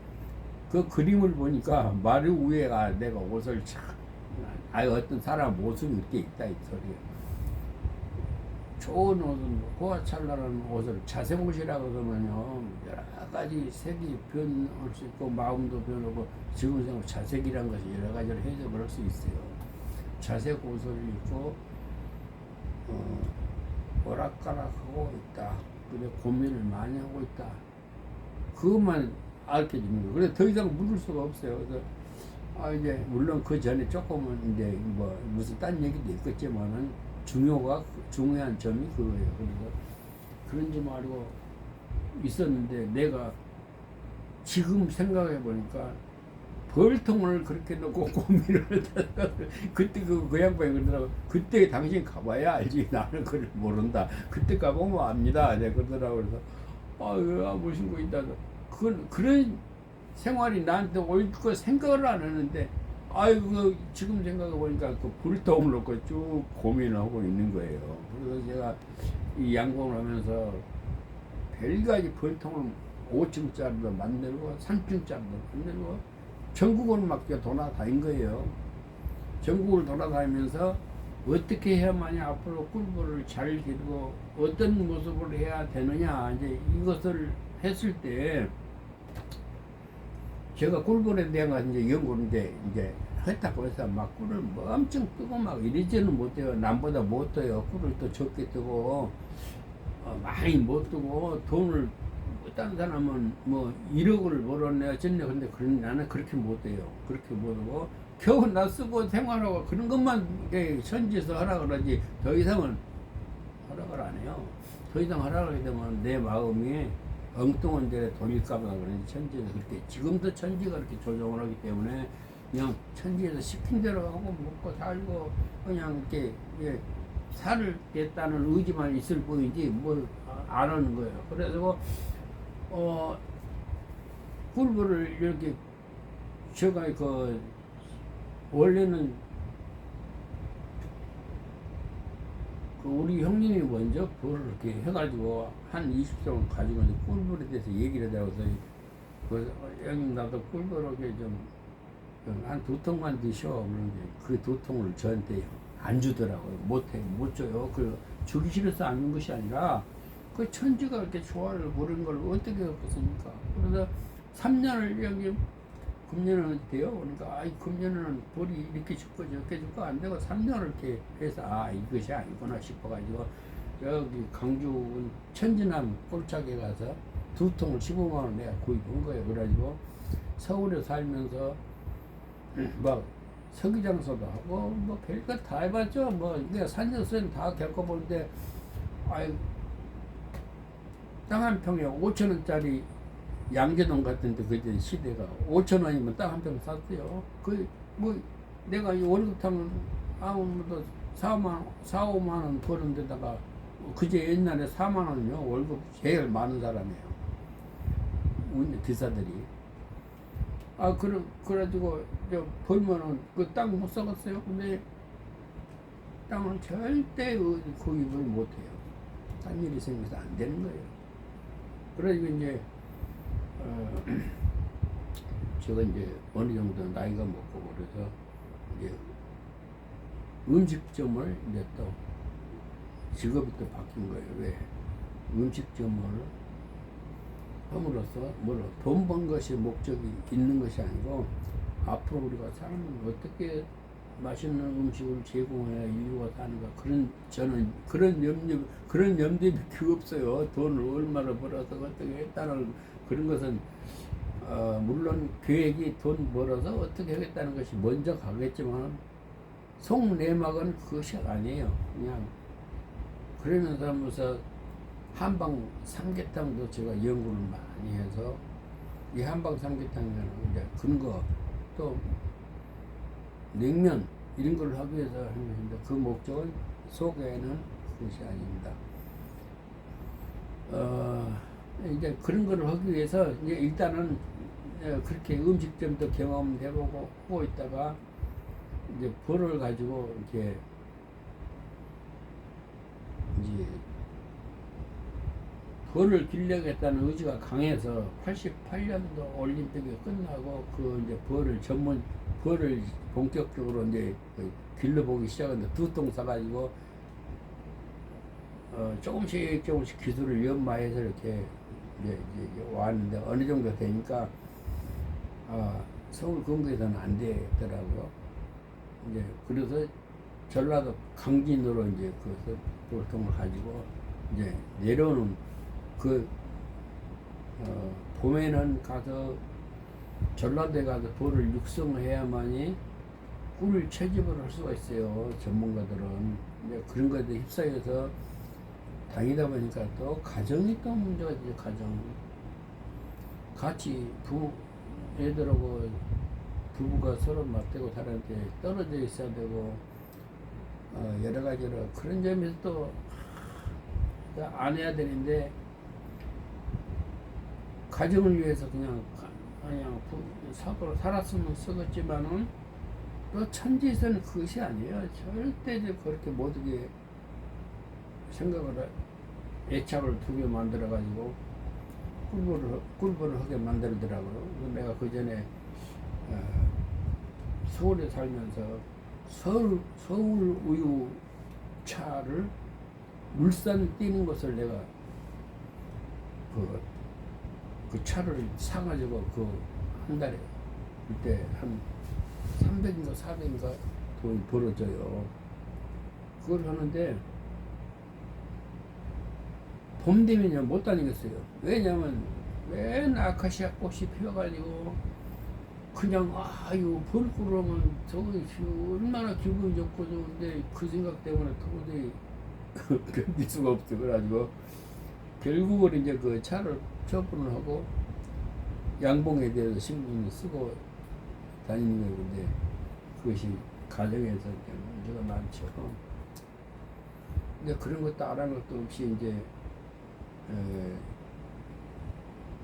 그 그림을 보니까 마루 위에 내가 옷을 어떤 사람 모습이 이렇게 있다 이 소리예요. 좋은 옷은 호화찬란한 옷을 자색 옷이라고 그러면요 여러 가지 색이 변할 수 있고 마음도 변하고 지금 생각 자색이란 것이 여러 가지로 해석을 할 수 있어요. 자색 옷을 입고 오락가락하고 있다. 근데 고민을 많이 하고 있다. 그것만 알게 됩니다. 그래서 더 이상 물을 수가 없어요. 그래서 이제 물론 그 전에 조금은 이제 무슨 딴 얘기도 있겠지만은 중요한 점이 그거예요. 그래서 그런지 말고 있었는데 내가 지금 생각해 보니까 벌통을 그렇게 놓고 고민을 하다가 그때 그 양반이 그러더라고. 그때 당신 가봐야 알지. 나는 그걸 모른다. 그때 가보면 압니다. 내가 그러더라고. 그래서 무슨 거 있다. 그런 생활이 나한테 올 거 생각을 안 하는데 지금 생각해 보니까 그 불통을 놓고 쭉 고민을 하고 있는 거예요. 그래서 제가 이 양봉을 하면서 별가지 벌통을 5층짜리도 만들고 3층짜리도 만들고 전국을 막 돌아다닌 거예요. 전국을 돌아다니면서 어떻게 해야만이 앞으로 꿀벌을 잘 기르고 어떤 모습을 해야 되느냐 이제 이것을 했을 때 제가 꿀벌에 대한 이제 연구인데 이제 했다고 해서 막 꿀을 엄청 뜨고 막 이러지는 못해요. 남보다 못 떠요. 꿀을 또 적게 뜨고 많이 못 뜨고 돈을 다른 사람은 1억을 벌었네 어쨌네. 근데 나는 그렇게 못해요. 그렇게 못하고 겨우 나 쓰고 생활하고 그런 것만 천지에서 하라 그러지 더 이상은 허락을 안 해요. 더 이상 허락을 되면 내 마음이 엉뚱한 데에 돌릴까봐 그런지 천지에서 그렇게 지금도 천지가 그렇게 조정을 하기 때문에 그냥 천지에서 시킨 대로 하고 먹고 살고 그냥 이렇게 살겠다는 의지만 있을 뿐이지 뭘 안 하는 거예요. 그래서 꿀벌을 이렇게 제가 원래는 우리 형님이 먼저 그걸 이렇게 해가지고 한 20종 가지고 꿀벌에 대해서 얘기를 해서 형님 나도 꿀벌하게 좀 한 2통만 드셔 그런데 그 2통을 저한테 안 주더라고요. 못 줘요. 주기 싫어서 안 준 것이 아니라 그 천지가 이렇게 조화를 모르는 걸 어떻게 겪었습니까? 그래서 3년을 여기 금년은 돼요. 그러니까 금년에는 벌이 이렇게 줄거 저렇게 줄거 안 되고 3년을 이렇게 해서 이것이 아니구나 싶어가지고 여기 강주 천지남 꼴짝에 가서 2통을 15만 원 내가 구입한 거예요. 그래가지고 서울에 살면서 막 서기장소도 하고 뭐 별것 다 해봤죠. 뭐 내가 산전수는 다 겪어보는데 땅 한 평에 5,000원짜리 양재동 같은데 그때 시대가 5,000원이면 땅 한 평 샀어요. 뭐 내가 이 월급 타면 아무도 4-5만 원 버는 데다가 그제 옛날에 4만 원이요. 월급 제일 많은 사람이에요. 우리 기사들이. 그래가지고 벌면은 그 땅 못 사갔어요. 근데 땅은 절대 구입을 못해요. 딴 일이 생겨서 안 되는 거예요. 그래가지고 이제 제가 이제 어느 정도 나이가 먹고 그래서 이제 음식점을 이제 또 직업이 또 바뀐 거예요. 왜? 음식점을 함으로써 돈 번 것이 목적이 있는 것이 아니고 앞으로 우리가 사는 어떻게 맛있는 음식을 제공해야 인류가 사는가 저는 그런 염두밖에 없어요. 돈을 얼마나 벌어서 어떻게 했다는 그런 것은 물론 계획이 돈 벌어서 어떻게 하겠다는 것이 먼저 가겠지만 속내막은 그것이 아니에요. 그냥 그러면서 하면서 한방 삼계탕도 제가 연구를 많이 해서 이 한방 삼계탕이라는 이제 근거 또 냉면 이런 걸 하기 위해서 하는 것인데 그 목적은 속에는 그것이 아닙니다. 이제 그런 거를 하기 위해서 이제 일단은 그렇게 음식점도 경험해보고 하고 있다가 이제 벌을 가지고 이렇게 이제 벌을 길러야겠다는 의지가 강해서 88년도 올림픽이 끝나고 이제 벌을 본격적으로 이제 길러보기 시작했는데 2통 사가지고 조금씩 기술을 연마해서 이렇게 이제 왔는데 어느 정도 되니까 서울 근교에서는 안 되더라고요. 이제 그래서 전라도 강진으로 이제 그 벌통을 가지고 이제 내려오는 봄에는 가서 전라도에 가서 벌을 육성해야만이 꿀을 채집을 할 수가 있어요. 전문가들은. 그런 것에 휩싸여서 다니다 보니까 또 가정이 또 문제가 있죠. 가정. 같이 애들하고 부부가 서로 맞대고 살았는데 떨어져 있어야 되고 여러 가지로 그런 점에서 또 안 해야 되는데 가정을 위해서 그냥 사고로 살았으면 쓰겠지만은 또 천지에서는 그것이 아니에요. 절대 그렇게 모두게 생각을 애착을 두게 만들어 가지고 꿀벌을 하게 만들더라고요. 내가 그 전에 서울에 살면서 서울 우유 차를 물산 뛰는 것을 내가 그 차를 사가지고 한 달에 그때 한 300인가 400인가 돈이 벌어져요. 그걸 하는데 봄 되면 못 다니겠어요. 왜냐면 맨 아카시아 꽃이 피어가지고 그냥 이거 벌 그러면 저기 얼마나 기분이 좋고 좋은데 그 생각 때문에 도저히 견딜 수가 없어. 그래가지고 결국은 이제 그 차를 처분을 하고 양봉에 대해서 신분을 쓰고 다니는 거예요. 근데 그것이 가정에서 문제가 많죠. 근데 그런 것도 알아는 것도 없이 이제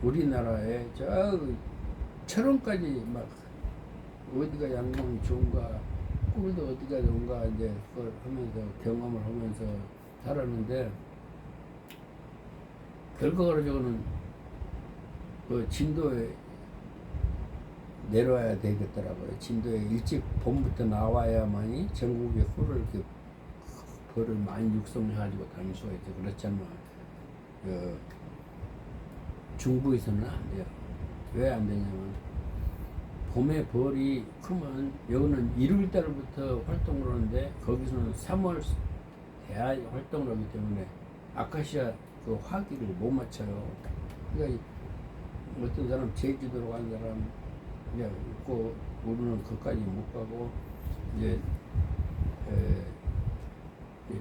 우리나라에 저 철원까지 막 어디가 양봉이 좋은가, 꿀도 어디가 좋은가 이제 그걸 하면서 경험을 하면서 살았는데 결과적으로는 그 진도에 내려와야 되겠더라고요. 진도에 일찍 봄부터 나와야만이 전국에 꿀을 이렇게 벌을 많이 육성해가지고 다닐 수가 있죠. 그렇잖아. 중부에서는 안 돼요. 왜 안 되냐면 봄에 벌이 크면 여기는 1월달부터 활동을 하는데 거기서는 3월 돼야 활동을 하기 때문에 아카시아 그 화기를 못 맞춰요. 그러니까 어떤 사람 제주도로 간 사람 그냥 있고 우리는 거기까지 못 가고 이제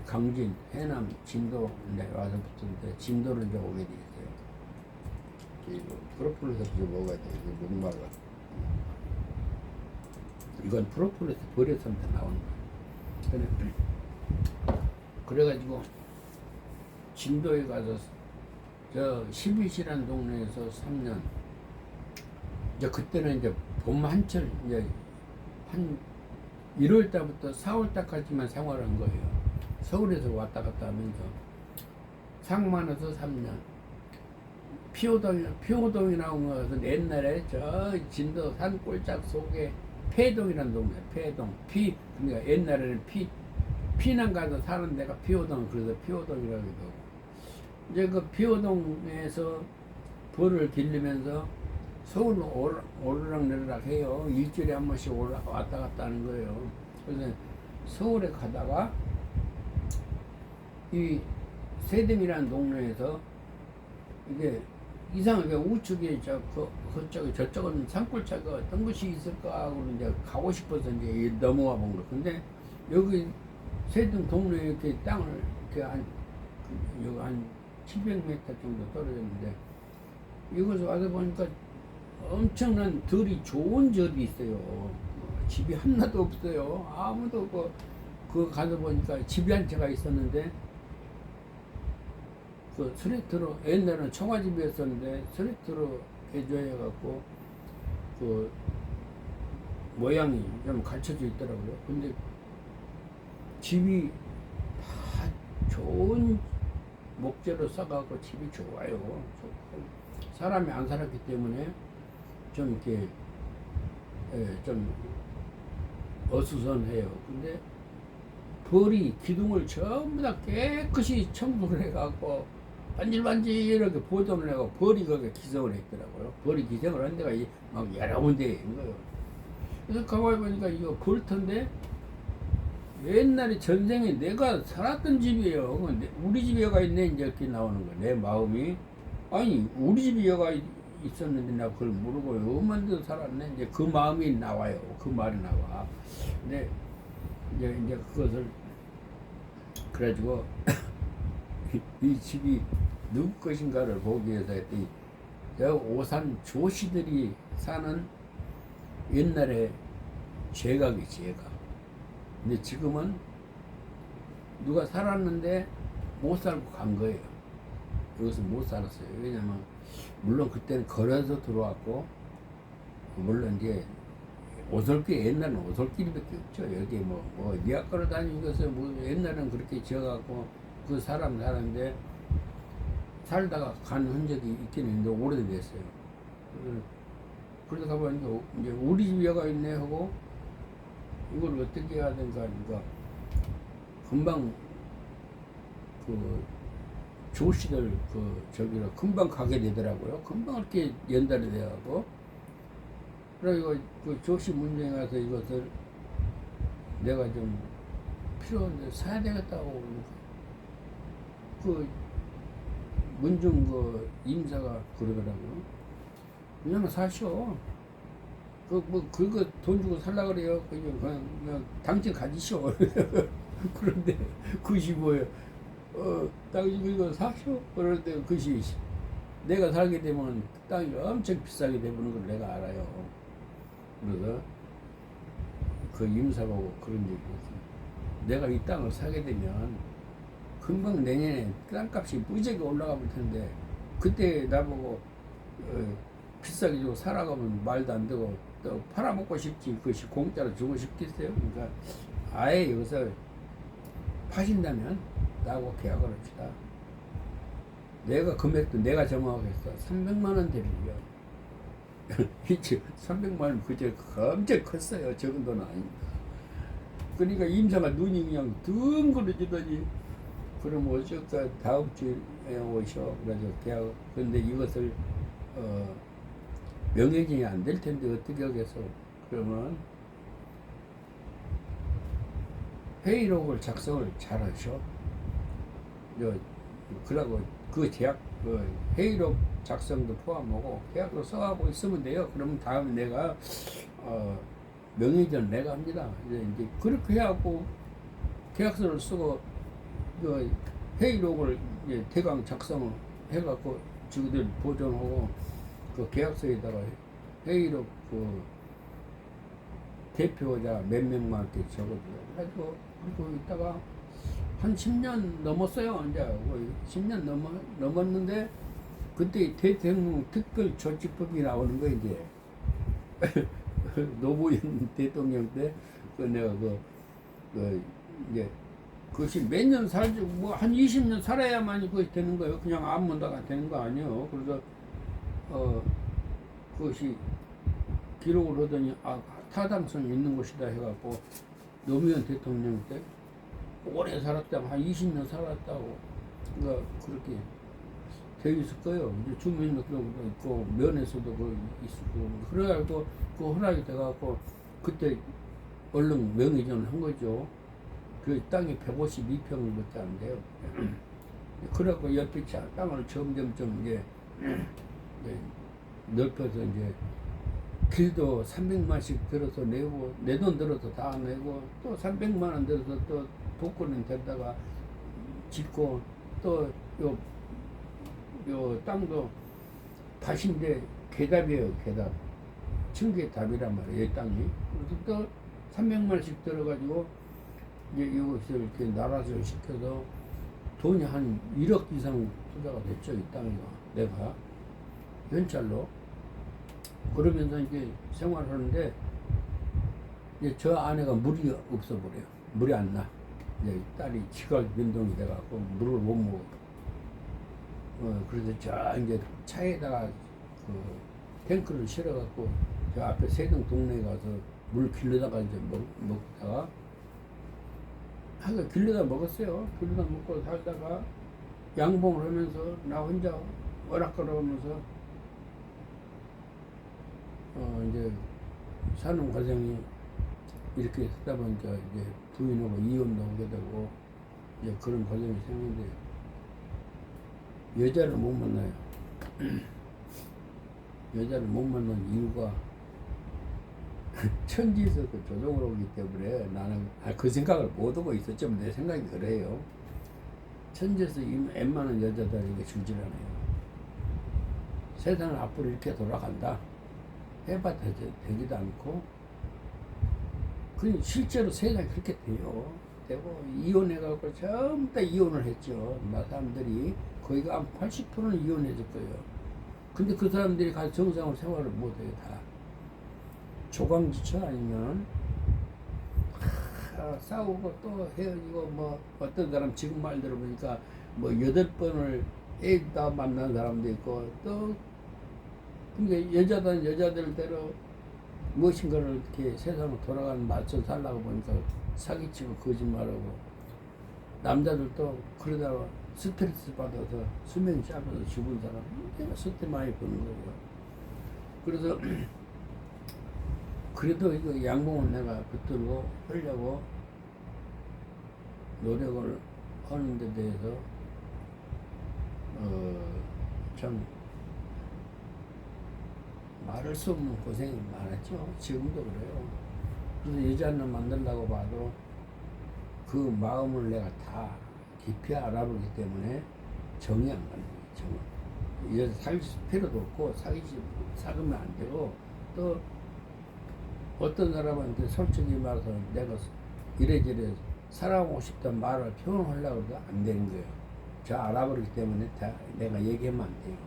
강진, 해남, 진도 와서 붙었는데 진도를 이제 오게 돼 있어요. 프로폴리스 이제 먹어야 돼. 이거 목말라. 이건 프로폴리스 벌에서부터 나오는 거야. 그래가지고 진도에 가서 저 12시라는 동네에서 3년. 이제 그때는 이제 봄 한철 이제 한 1월 달부터 4월 달까지만 생활한 거예요. 서울에서 왔다 갔다 하면서 상만에서 3년. 피호동이 나온 것은 옛날에 저 진도 산골짝 속에 폐동이라는 동네, 폐동. 그러니까 옛날에는 피난 가서 사는 데가 피호동, 그래서 피호동이라고 해도. 이제 그 피호동에서 벌을 길르면서 서울로 오르락내리락 해요. 일주일에 한 번씩 왔다 갔다 하는 거예요. 그래서 서울에 가다가 이 세등이라는 동네에서 이게 이상하게 우측에 저쪽은 산골차가 어떤 곳이 있을까 하고 이제 가고 싶어서 이제 넘어와 본 거. 근데 여기 세등 동네에 이렇게 땅을 이렇게 여기 한 700m 정도 떨어졌는데 이곳에 와서 보니까 엄청난 들이 좋은 절이 있어요. 집이 하나도 없어요. 아무도 그 가서 보니까 집이 한 채가 있었는데 그 스레트로 옛날에는 청아집이었었는데 스레트로 개조해갖고 그 모양이 좀 갖춰져 있더라고요. 근데 집이 다 좋은 목재로 써갖고 집이 좋아요. 사람이 안 살았기 때문에 좀 이렇게 좀 어수선해요. 근데 벌이 기둥을 전부 다 깨끗이 청소를 해갖고 반질반질하게 보존을 해갖고 벌이 거기에 기생을 했더라고요. 벌이 기생을 한 데가 막 여러 군데인 거예요. 그래서 가만히 보니까 이거 벌터인데 옛날에 전생에 내가 살았던 집이에요. 우리 집에 여가 있네 이제 이렇게 나오는 거예요. 내 마음이 아니 우리 집에 여가 있었는데 나 그걸 모르고 얼마나 데서 살았네. 이제 그 마음이 나와요. 그 말이 나와. 근데 이제 그것을 그래가지고 이 집이 누구 것인가를 보기 위해서 했더니 오산 조씨들이 사는 옛날에 제각이 제각. 근데 지금은 누가 살았는데 못 살고 간 거예요. 여기서 못 살았어요. 왜냐면 물론 그때는 걸어서 들어왔고 물론 이제 오솔길 옛날은 오솔길밖에 없죠. 여기 뭐 미학가로 다니는 것은 뭐 옛날은 그렇게 지어갖고 그 사람 사는데 살다가 간 흔적이 있긴 있는데 오래됐어요. 그러다 가보니까 이제 우리 집 여가 있네 하고 이걸 어떻게 해야 되는가 하니까 금방 그 조씨들 저기로 금방 가게 되더라고요. 금방 이렇게 연달이 돼가고 그래서 그 조씨 문제에 가서 이것을 내가 좀 필요한데 사야 되겠다고 그 문중 그 임사가 그러더라고요. 그냥 사셔. 그거 돈 주고 살라 그래요. 그냥 당신 가지쇼. 그런데 그것이 뭐예요? 당신 이거 사쇼? 그런데 그것이 내가 살게 되면 땅이 엄청 비싸게 되는 걸 내가 알아요. 그래서 그 임사하고 그런 얘기 했어요. 내가 이 땅을 사게 되면 금방 내년에 땅값이 무지하게 올라가 볼 텐데 그때 나보고 비싸게 주고 살아가면 말도 안 되고 또 팔아먹고 싶지 그것이 공짜로 주고 싶겠어요. 그러니까 아예 여기서 파신다면 나하고 계약을 합시다. 내가 금액도 내가 정하겠어. 300만 원 드리려. 이제 300만 원 그저 엄청 컸어요. 적은 돈은 아닙니다. 그러니까 임사가 눈이 그냥 둥그러지더니 그럼 어쩔까 다음 주에 오셔. 그래서 계약. 그런데 이것을 명예진이 안 될 텐데 어떻게 하겠어. 그러면 회의록을 작성을 잘 하셔. 그러고 그 계약 회의록 작성도 포함하고 계약으로 써가고 있으면 돼요. 그러면 다음에 내가 명예전 내가 합니다. 이제 그렇게 해갖고 계약서를 쓰고 그 회의록을 이제 대강 작성을 해갖고 저희들 보존하고 그 계약서에다가 회의록 그 대표자 몇 명만 이렇게 적어가지고 그리고 있다가 한 10년 넘었어요. 이제 10년 넘었는데 그때 대통령 특별 조치법이 나오는 거 이제 노무현 대통령 때 그 내가 이제 그것이 몇 년 살지 뭐 한 20년 살아야만 그것이 되는 거예요. 그냥 아무데나 되는 거 아니에요. 그래서 그것이 기록을 하더니 타당성이 있는 것이다 해갖고 노무현 대통령 때 오래 살았다고 한 20년 살았다고 그러니까 그렇게 되어 있을 거예요. 이제 주민등록도 있고 면에서도 그 있고 그래가지고 그 허락이 돼갖고 그때 얼른 명의전을 한 거죠. 그 땅이 152평밖에 안 돼요. 그래갖고 옆에 땅을 점점점 이제 넓혀서 이제 길도 300만씩 들어서 내고 내 돈 들어서 다 내고 또 300만 원 들어서 또 복권은 데다가 짓고 또 요 땅도 밭인데 개답이에요. 개답 층계 답이란 말이에요. 이 땅이 그래서 또 300만씩 들어가지고 이제 이것을 이렇게 나라를 시켜서 돈이 한 1억 이상 투자가 됐죠. 이 땅이가 내가 현찰로 그러면서 이제 생활하는데 이제 저 아내가 물이 없어 버려요. 물이 안 나. 이제 딸이 지각 변동이 돼갖고 물을 못 먹어. 그래서 저 이제 차에다가 그 탱크를 실어갖고 저 앞에 세동 동네에 가서 물 길러다가 이제 먹다가 하여간 길러다 먹었어요. 길러다 먹고 살다가 양봉을 하면서 나 혼자 오락가락하면서 이제 사는 과정이 이렇게 쓰다 보니까 이제 부인하고 이혼도 하게 되고 이제 그런 과정이 생겼는데 여자를 못 만나요. 여자를 못 만난 이유가 천지에서 그 조종을 오기 때문에 나는 그 생각을 못 하고 있었죠. 내 생각이 그래요. 천지에서 웬만한 여자들에게 주질 않아요. 세상은 앞으로 이렇게 돌아간다. 해봐도 되지도 않고 그 실제로 세상이 그렇게 돼요. 되고 이혼해갖고 전부 다 이혼을 했죠. 나 사람들이 거의가 한 80%는 이혼해줄 거예요. 근데 그 사람들이 가서 정상으로 생활을 못해요. 다 조강지처 아니면 싸우고 또 헤어지고 뭐 어떤 사람 지금 말 들어보니까 뭐 8번을 애다 만난 사람도 있고 또 근데 여자들대로 무엇인가를 이렇게 세상으로 돌아가는 맞춰 살라고 보니까 사기치고 거짓말하고 남자들도 그러다가 스트레스 받아서 수면 잡아서 죽은 사람 내가 스트레스 많이 보는 거예요. 그래서 그래도 이거 양봉을 내가 붙들고 하려고 노력을 하는 데 대해서 참 말할 수 없는 고생이 많았죠. 지금도 그래요. 그래서 여자를 만들려고 봐도 그 마음을 내가 다 깊이 알아보기 때문에 정이 안 가는 거예요. 정. 여자 사귈 필요도 없고 사귀면 안 되고, 또 어떤 사람한테 솔직히 말해서 내가 이래저래 살아보고 싶다는 말을 표현하려고 해도 안 되는 거예요. 저 알아버리기 때문에 다 내가 얘기하면 안 돼요.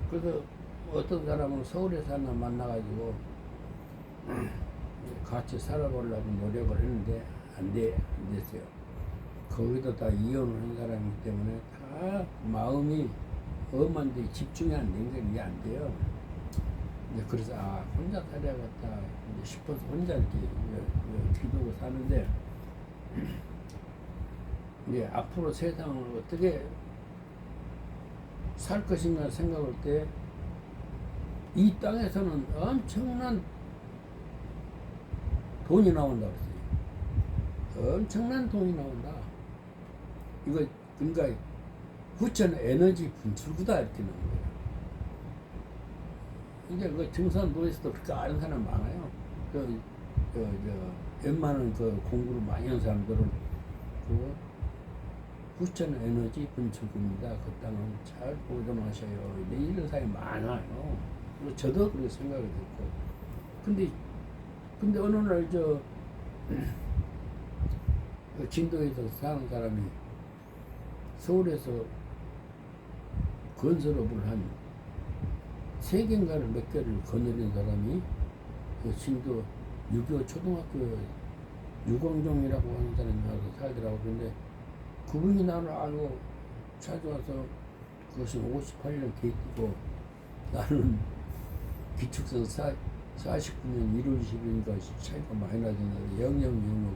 그래서 어떤 사람은 서울에서 하나 만나가지고 같이 살아보려고 노력을 했는데 안 됐어요. 거기도 다 이혼을 한 사람이기 때문에 다 마음이 엄한데 집중이 안 된 게 이게 안 돼요. 이제 그래서 혼자 살아야겠다 싶어서 혼자 이렇게 기도고 사는데, 이제 앞으로 세상을 어떻게 살 것인가 생각할 때 이 땅에서는 엄청난 돈이 나온다 그랬어요. 엄청난 돈이 나온다. 이거 그러니까 후천 에너지 분출구다 이렇게 나온 거예요. 이제 그 증산도에서도 그렇게 아는 사람 많아요. 웬만한 그 공부를 많이 한 사람들은 그 후천 에너지 분출구입니다. 그 땅은 잘 보존하셔요. 이런 사람이 많아요. 그리고 저도 그렇게 생각이 됐고. 근데 어느 날 진도에서 사는 사람이 서울에서 건설업을 한 3개인가를 몇 개를 거느린 사람이 그 진도 6.25 초등학교 유광종이라고 하는 사람이 와서 살더라고. 근데 그분이 나를 알고 찾아와서 그것이 58년 계획이고 나는 기축선 49년 1월 20일인가 차이가 많이 나는데 영영영으로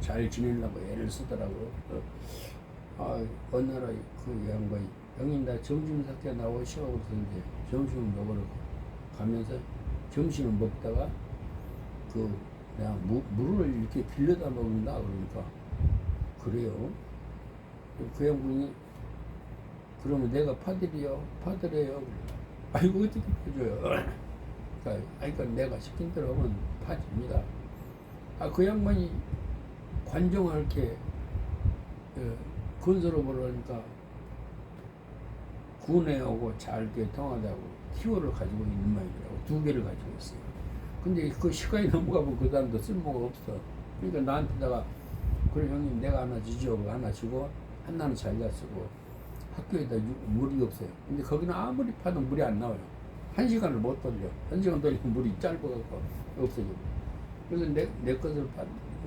잘 지내려고 애를 쓰더라고요. 어느 날 그 양반이 형님 나 점심 사게 나오시오. 그래서 이제 점심을 먹으러 가면서 점심을 먹다가 내가 물을 이렇게 빌려다 먹는다 그러니까 그래요. 그 양반이 그러면 내가 파들이요? 파들이에요. 아이고 어떻게 파줘요? 그러니까 내가 시킨 대로 하면 파집니다. 그 양반이 관종할 게 건설업을 하니까 군에 오고 잘게 통하다고 키워를 가지고 있는 모양이라고 2개를 가지고 있어요. 근데 그 시간이 넘어가면 그 사람도 쓸모가 없어. 그러니까 나한테다가 그래 형님 내가 하나 주죠. 하나 주고 하나는 자기가 쓰고 학교에다 물이 없어요. 근데 거기는 아무리 파도 물이 안 나와요. 1시간을 못 돌려. 1시간 돌리면 물이 짧아갖고 없어져. 그래서 내 것을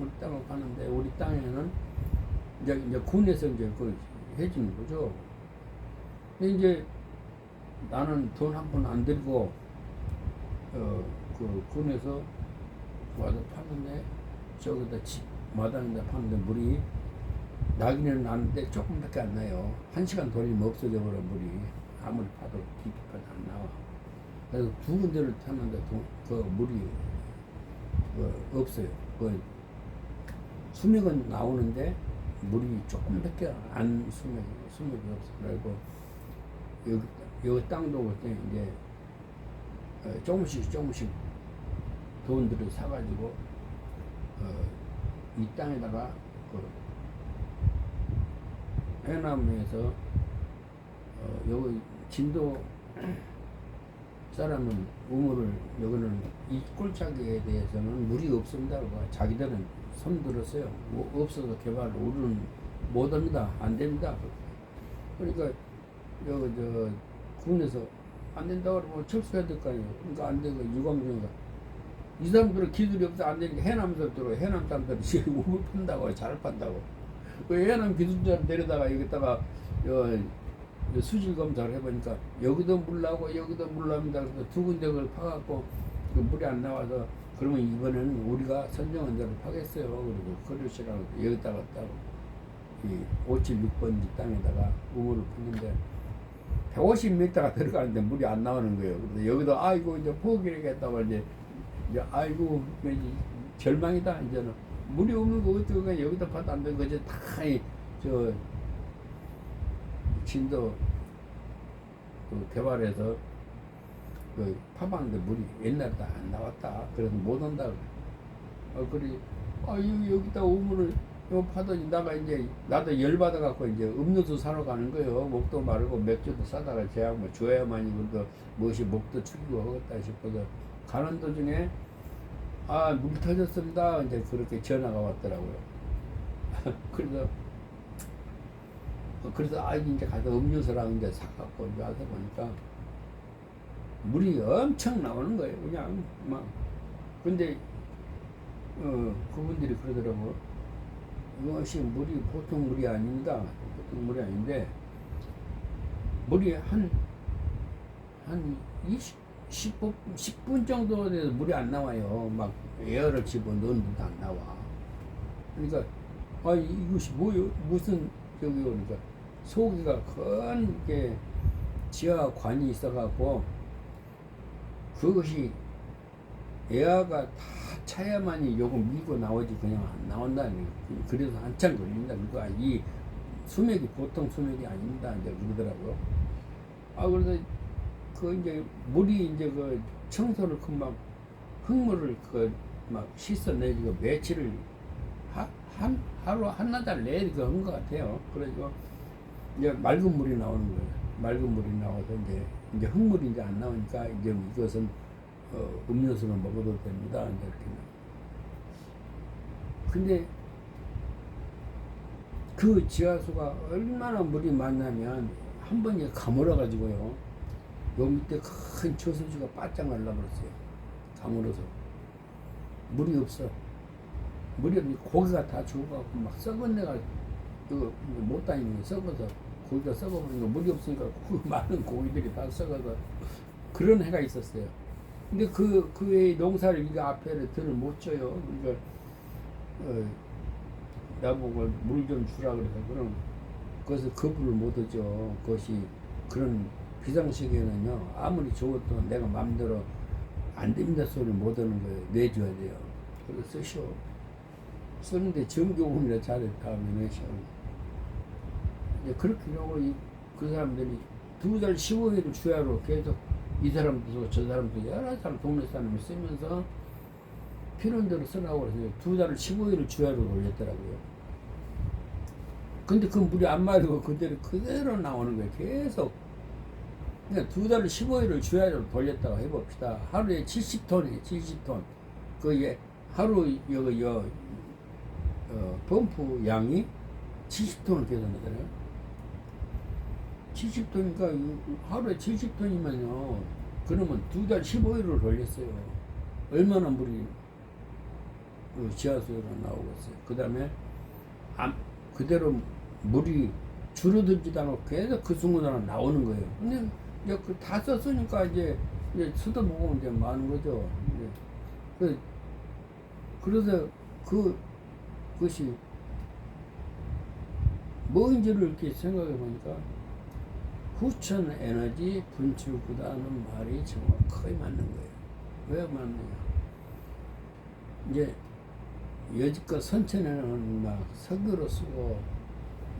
우리 땅을 파는데 우리 땅에는 이제 군에서 이제 그 해주는 거죠. 근데 이제 나는 돈 한 푼 안 들고 그 군에서 와서 파는데 저기다 마당에다 파는데 물이 나기는 나는데 조금밖에 안 나요. 1시간 돌리면 없어져 버려 물이. 아무리 파도 깊이 파도 안 나와. 그래서 2군데를 탔는데 그 물이 없어요. 그 수맥은 나오는데 물이 조금밖에 안 수맥이 없어. 그리고 여기 땅도 그때 이제 조금씩 돈들을 사가지고 이 땅에다가 해남에서 여기 진도 사람은 우물을 여기는 이 꼴짜기에 대해서는 물이 없습니다. 자기들은 손 들었어요. 없어서 개발을 우리는 못 합니다. 안 됩니다. 그러니까 국내에서 안 된다고 그러면 철수해야 될 거 아니에요. 그러니까 안 되고 유광중이가 이 사람들은 기술이 없어 안 되니까 해남에서 들어. 해남 사람들이 지금 우물 판다고 잘 판다고. 그 해남 기술자를 데려다가 여기다가 수질 검사를 해보니까 여기도 물 나오고 여기도 물 나옵니다. 그래서 2군데 그걸 파갖고 그 물이 안 나와서 그러면 이번에는 우리가 선정한 대로 파겠어요. 그리고 그러시라고 여기다가 따로 이 576번지 땅에다가 우물을 푸는데 150m가 들어가는데 물이 안 나오는 거예요. 그래서 여기도 아이고 이제 포기하겠다고 이제 아이고 절망이다. 이제는 물이 없는 거 어떻게 여기다 파도 안 되고 이제 다 진도 개발해서 그 파봤는데 물이 옛날에 안 나왔다. 그래서 못 온다. 그래. 여기다 우물을 요 파더니 나가 이제 나도 열 받아갖고 이제 음료수 사러 가는 거예요. 목도 마르고 맥주도 사다가 제가 뭐 줘야만이 그래도 무엇이 목도 축이고 하겠다 싶어서 가는 도중에 물 터졌습니다. 이제 그렇게 전화가 왔더라고요. 그래서 이제 가서 음료수랑 이제 사갖고 이제 와서 보니까 물이 엄청 나오는 거예요. 그냥 막. 근데 그분들이 그러더라고. 이것이 물이 보통 물이 아닙니다. 보통 물이 아닌데 물이 한 10분 정도 돼서 물이 안 나와요. 막 에어를 집어넣는데도 안 나와. 그러니까 이것이 뭐요? 무슨 저기요? 그러니까 속이가 큰 게 지하관이 있어갖고 그것이 에어가 다 차야만이 요거 밀고 나오지 그냥 안 나온다는 거예요. 그래서 한참 걸린다. 그리고 이 수맥이 보통 수맥이 아닙니다. 이제 그러더라고요. 그래서 그 이제 물이 이제 그 청소를 막 흙물을 막 씻어내지고 며칠을 하루 한나절 내일 한 것 같아요. 그래서 이제 맑은 물이 나오는 거예요. 맑은 물이 나와서 이제 흙물이 이제 안 나오니까 이제 이것은 음료수는 먹어도 됩니다. 이제 이렇게. 근데 그 지하수가 얼마나 물이 많냐면 한 번에 가물어 가지고요. 요 밑에 큰 저수지가 바짝 말라버렸어요. 가물어서 물이 없어. 물이 없니 고기가 다 죽어갖고 막 썩은 데가 못 다니는 거 썩어서 고기가 썩어버린 거 물이 없으니까 그 많은 고기들이 다 썩어서 그런 해가 있었어요. 근데 그 애 농사를 이거 앞에를 들을 못 져요. 그러니까 나보고 물 좀 주라 그래서 그럼 그것을 거부를 못 하죠. 그것이 그런 비상시기에는요 아무리 좋아도 내가 마음대로 안 됩니다 소리를 못 하는 거예요. 내줘야 돼요. 그래서 쓰셔. 쓰는데 정교훈이라 잘했다 하면 내셔. 이제 그렇게 하고 그 사람들이 2달 15일을 주야로 계속 이 사람도 쓰고 저 사람도 여러 사람 동네 사람을 쓰면서 필요한 대로 쓰라고 해서 2달을 15일을 주야로 돌렸더라고요. 근데 그 물이 안 마르고 그대로 나오는 거예요. 계속. 그러니까 2달을 15일을 주야로 돌렸다고 해봅시다. 하루에 70톤이에요. 70톤. 그게 하루 펌프 양이 70톤을 계산하잖아요. 70톤이니까 하루에 70톤이면요. 그러면 2달 15일을 돌렸어요. 얼마나 물이 지하수로 나오겠어요. 그 다음에 그대로 물이 줄어들지도 않고 계속 그 순간으로 나오는 거예요. 근데 이제 다 썼으니까 이제 수도 먹으면 이제 많은 거죠. 그래서 그것이 뭔지를 이렇게 생각해 보니까 후천 에너지 분출구다는 말이 정확하게 맞는 거예요. 왜 맞느냐? 이제 여지껏 선천에는 막 석유로 쓰고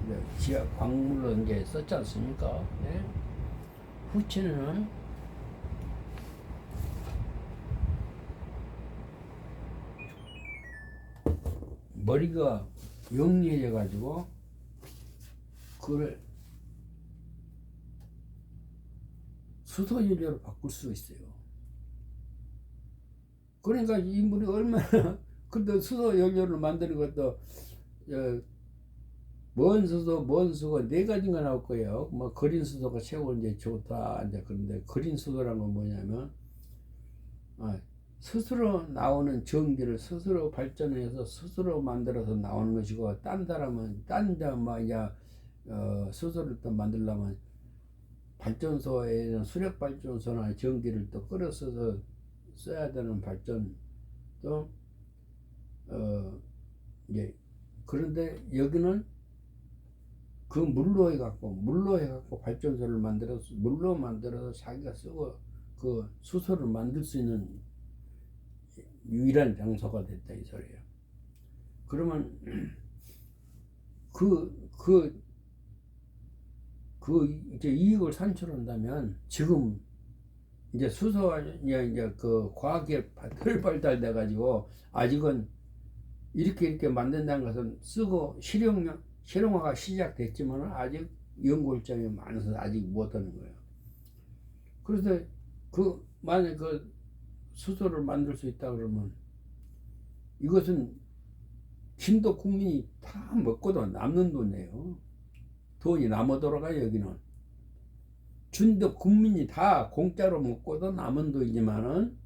이제 지하 광물로 이제 썼지 않습니까? 네? 후천에는 머리가 영리해져 가지고 그걸 수소연료로 바꿀 수 있어요. 그러니까 이 물이 얼마나 근데 수소연료를 만드는 것도 먼 수소가 4가지가 나올 거예요. 뭐 거린 수소가 최고 이제 좋다. 이제 그런데 거린 수소란 건 뭐냐면 스스로 나오는 전기를 스스로 발전해서 스스로 만들어서 나오는 것이고 딴 사람은 수소를 또 만들려면 발전소에는 수력 발전소나 전기를 또 끌어서서 써야 되는 발전 또 이제 그런데 여기는 그 물로 해갖고 발전소를 물로 만들어서 자기가 쓰고 그 수소를 만들 수 있는 유일한 장소가 됐다 이 소리예요. 그러면 이제 이익을 산출한다면 지금 이제 이제 그 과학에 덜 발달돼 가지고 아직은 이렇게 만든다는 것은 쓰고 실용화가 시작됐지만 아직 연구일정이 많아서 아직 못하는 거예요. 그래서 만약 그 수소를 만들 수 있다 그러면 이것은 진도 국민이 다 먹고도 남는 돈이에요. 돈이 남아 돌아가요. 여기는 진도 국민이 다 공짜로 먹고도 남은 돈이지만은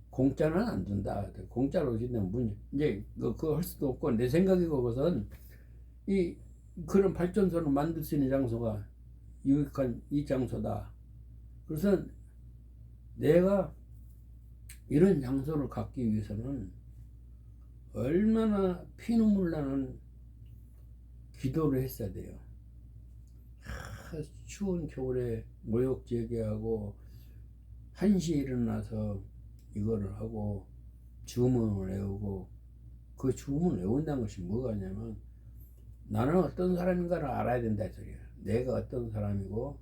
공짜는 안 준다. 공짜로 준다면 이제 그거 할 수도 없고, 내 생각이 그것은 그런 발전소를 만들 수 있는 장소가 유익한 이 장소다. 그래서 내가 이런 장소를 갖기 위해서는 얼마나 피눈물 나는 기도를 했어야 돼요. 추운 겨울에 모욕 제기하고 1시에 일어나서 이거를 하고 주문을 외우고, 그 주문을 외운다는 것이 뭐가냐면 나는 어떤 사람인가를 알아야 된다 이 소리야. 내가 어떤 사람이고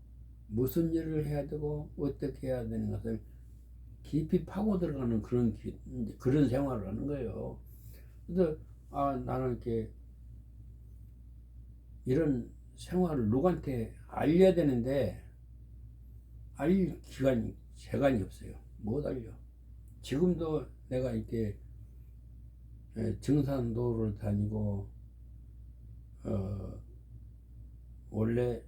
무슨 일을 해야 되고 어떻게 해야 되는 것을 깊이 파고 들어가는 그런 생활을 하는 거예요. 그래서 나는 이렇게 이런 생활을 누구한테 알려야 되는데 알 시간이 없어요. 못 알려. 지금도 내가 이렇게 증산도를 다니고 원래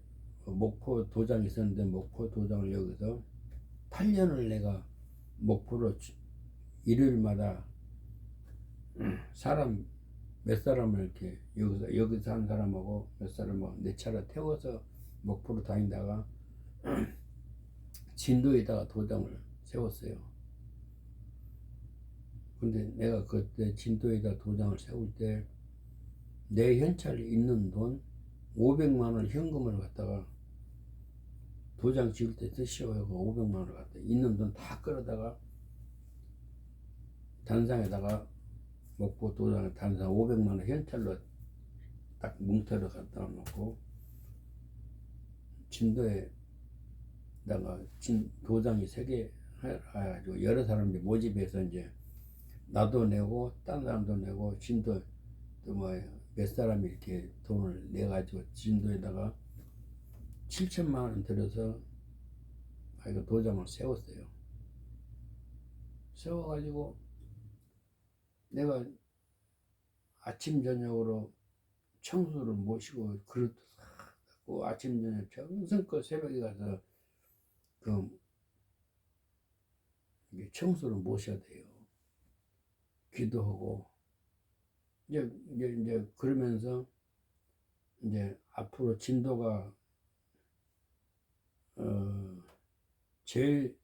목포 도장이 있었는데 목포 도장을 여기서 8년을 내가 목포로 일요일마다 몇 사람을 이렇게 여기서 한 사람하고 몇 사람하고 내 차를 태워서 목포로 다니다가 진도에다가 도장을 세웠어요. 근데 내가 그때 진도에다 도장을 세울 때 내 현찰에 있는 돈 500만 원 현금을 갖다가 도장 지을 때 쓰시오 하고 500만 원을 갖다 있는 돈 다 끌어다가 단상에다가 목포 도장에 단상 500만 원 현찰로 딱 뭉태를 갖다 놓고 진도에다가 도장이 3개 해가지고 여러 사람들이 모집해서 이제 나도 내고 딴 사람도 내고 진도 또 몇 사람이 이렇게 돈을 내가지고 진도에다가 7천만 원 들여서 도장을 세웠어요. 세워가지고 내가 아침 저녁으로 청소를 모시고 그릇도 닦고 아침 저녁 정성껏 새벽에 가서 청소를 모셔야 돼요. 기도하고 이제 그러면서 이제 앞으로 진도가 제일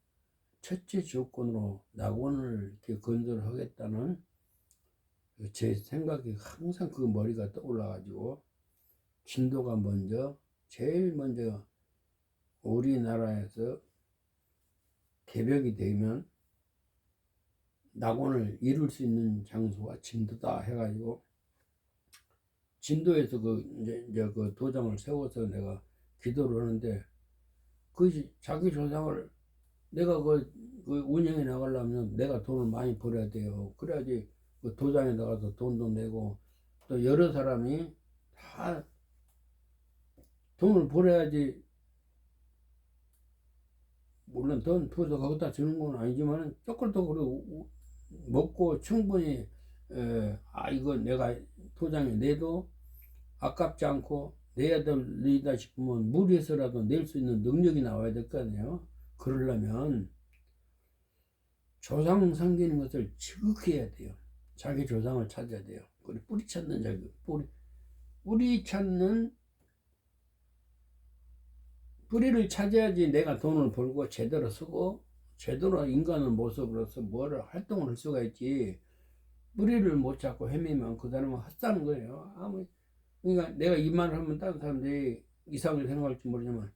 첫째 조건으로 낙원을 이렇게 건설을 하겠다는 제 생각이 항상 그 머리가 떠올라가지고 진도가 제일 먼저 우리나라에서 개벽이 되면 낙원을 이룰 수 있는 장소가 진도다 해가지고 진도에서 이제 그 도장을 세워서 내가 기도를 하는데 자기 조상을 내가 그 운영해 나가려면 내가 돈을 많이 벌어야 돼요. 그래야지 그 도장에 나가서 돈도 내고 또 여러 사람이 다 돈을 벌어야지. 물론 돈 부어서 거기다 주는 건 아니지만 조금 더 그리고 먹고 충분히 이거 내가 도장에 내도 아깝지 않고 내야 될 일이다 싶으면 무리해서라도 낼 수 있는 능력이 나와야 될 거 아니에요. 그러려면 조상 섬기는 것을 지극해야 돼요. 자기 조상을 찾아야 돼요. 뿌리 찾는 뿌리를 찾아야지 내가 돈을 벌고 제대로 쓰고 제대로 인간의 모습으로서 뭐를 활동을 할 수가 있지. 뿌리를 못 찾고 헤매면 그 사람은 헛사는 거예요. 그러니까 내가 이 말을 하면 다른 사람들이 이상하게 생각할지 모르지만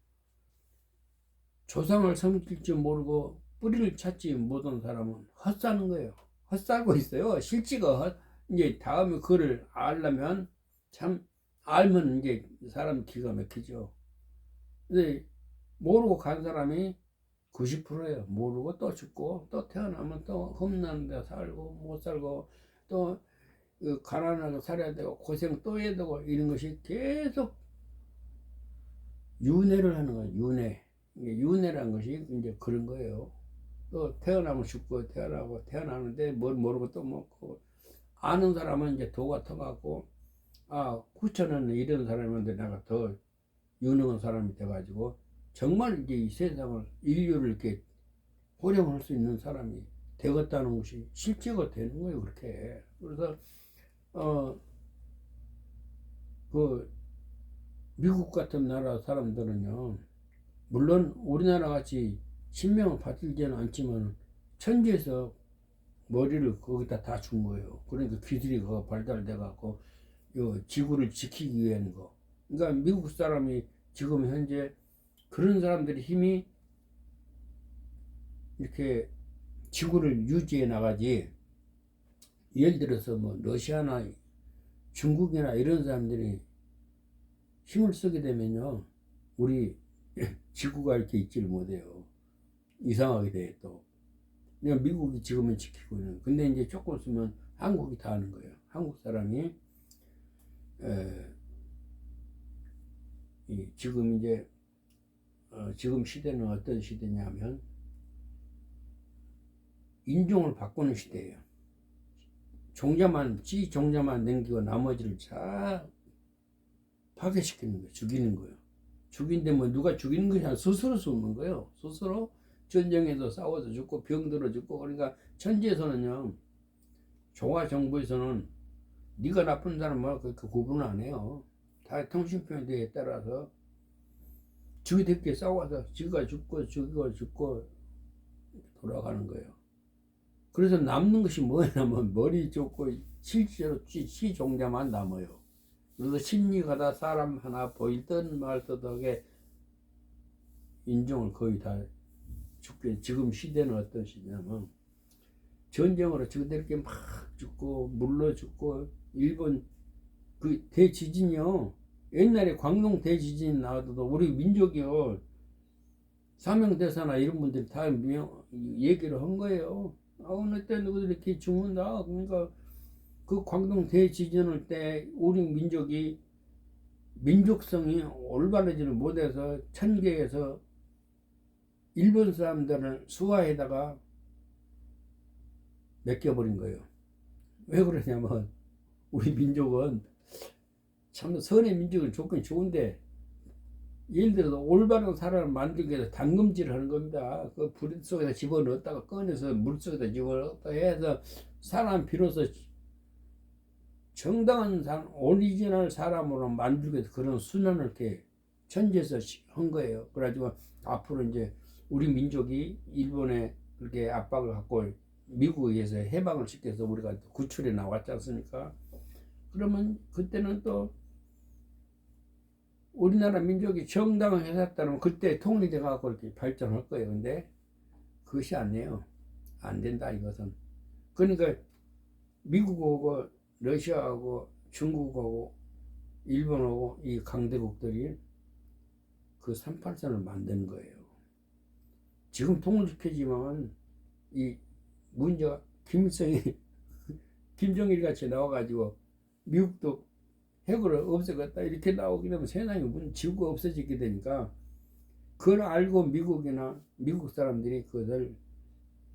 조상을 섬길 줄 모르고 뿌리를 찾지 못한 사람은 헛사는 거예요. 헛살고 있어요. 실지가 이제 다음에 그를 알려면 참 알면 이제 사람 기가 막히죠. 근데 모르고 간 사람이 90%예요. 모르고 또 죽고 또 태어나면 또 험난 데 살고 못 살고 또 가난하게 살아야 되고 고생 또 해야 되고 이런 것이 계속 윤회를 하는 거예요. 윤회. 윤회라는 것이 이제 그런 거예요. 또 태어나면 죽고 태어나고 태어나는데 뭘 모르고 또 먹고 아는 사람은 이제 도가 터갖고 아 9천원 이런 사람인데 내가 더 유능한 사람이 돼가지고 정말 이제 이 세상을 인류를 이렇게 호령할 수 있는 사람이 되겠다는 것이 실제가 되는 거예요. 그렇게. 그래서 그 미국 같은 나라 사람들은요, 물론 우리나라 같이 신명을 받들지는 않지만 천지에서 머리를 거기다 다 준 거예요. 그러니까 기술이 그거 발달돼 갖고 요 지구를 지키기 위한 거. 그러니까 미국 사람이 지금 현재 그런 사람들의 힘이 이렇게 지구를 유지해 나가지. 예를 들어서 뭐 러시아나 중국이나 이런 사람들이 힘을 쓰게 되면요, 우리 지구가 이렇게 있지를 못해요. 이상하게 돼 또. 그러니까 미국이 지금은 지키고 있는. 근데 이제 조금 있으면 한국이 다 하는 거예요. 한국 사람이 지금 이제 지금 시대는 어떤 시대냐면 인종을 바꾸는 시대예요. 종자만 남기고 나머지를 다 파괴시키는 거예요. 죽이는 거예요. 죽인데 뭐 누가 죽이는 것이 아니라 스스로 죽는 거예요. 스스로 전쟁에서 싸워서 죽고 병들어 죽고. 그러니까 천지에서는요, 조화 정부에서는 네가 나쁜 사람은 그렇게 구분 안 해요. 다 통신평등에 따라서 죽이들끼리 싸워서 지가 죽고 돌아가는 거예요. 그래서 남는 것이 뭐냐면 머리 좋고 실제로 시종자만 남아요. 그래서 심리가다 사람 하나 보이든 말듯하게 인종을 거의 다 죽게. 지금 시대는 어떤 시대냐면 전쟁으로 저들끼리 막 죽고 물러 죽고. 일본 그 대지진이요, 옛날에 광동 대지진 나와도 우리 민족이요, 사명대사나 이런 분들이 다 얘기를 한 거예요. 어느 때 누구들이 이렇게 죽는다. 그러니까 그 광동 대지진을 때 우리 민족이 민족성이 올바르지를 못해서 천계에서 일본 사람들을 수하에다가 맡겨버린 거예요. 왜 그러냐면 우리 민족은 참 선의 민족은 조건이 좋은데, 예를 들어서 올바른 사람을 만들기 위해서 당금질을 하는 겁니다. 그 불 속에다 집어넣었다가 꺼내서 물 속에다 집어넣었다가 해서 사람 비로소 정당한 사람, 오리지널 사람으로 만들기 위해서 그런 순환을 이렇게 천지에서 한 거예요. 그래가지고 앞으로 이제 우리 민족이 일본에 그렇게 압박을 갖고 미국에 의해서 해방을 시켜서 우리가 구출해 나왔지 않습니까? 그러면 그때는 또 우리나라 민족이 정당을 해놨다면 그때 통일돼 갖고 이렇게 발전할 거예요. 근데 그것이 아니에요. 안 된다 이것은. 그러니까 미국하고 러시아하고 중국하고 일본하고 이 강대국들이 그 38선을 만든 거예요. 지금 통일시켜지만 이 문제가 김일성이 김정일 같이 나와가지고 미국도 핵을 없애겠다 이렇게 나오게 되면 세상에 지구가 없어지게 되니까, 그걸 알고 미국이나 미국 사람들이 그것을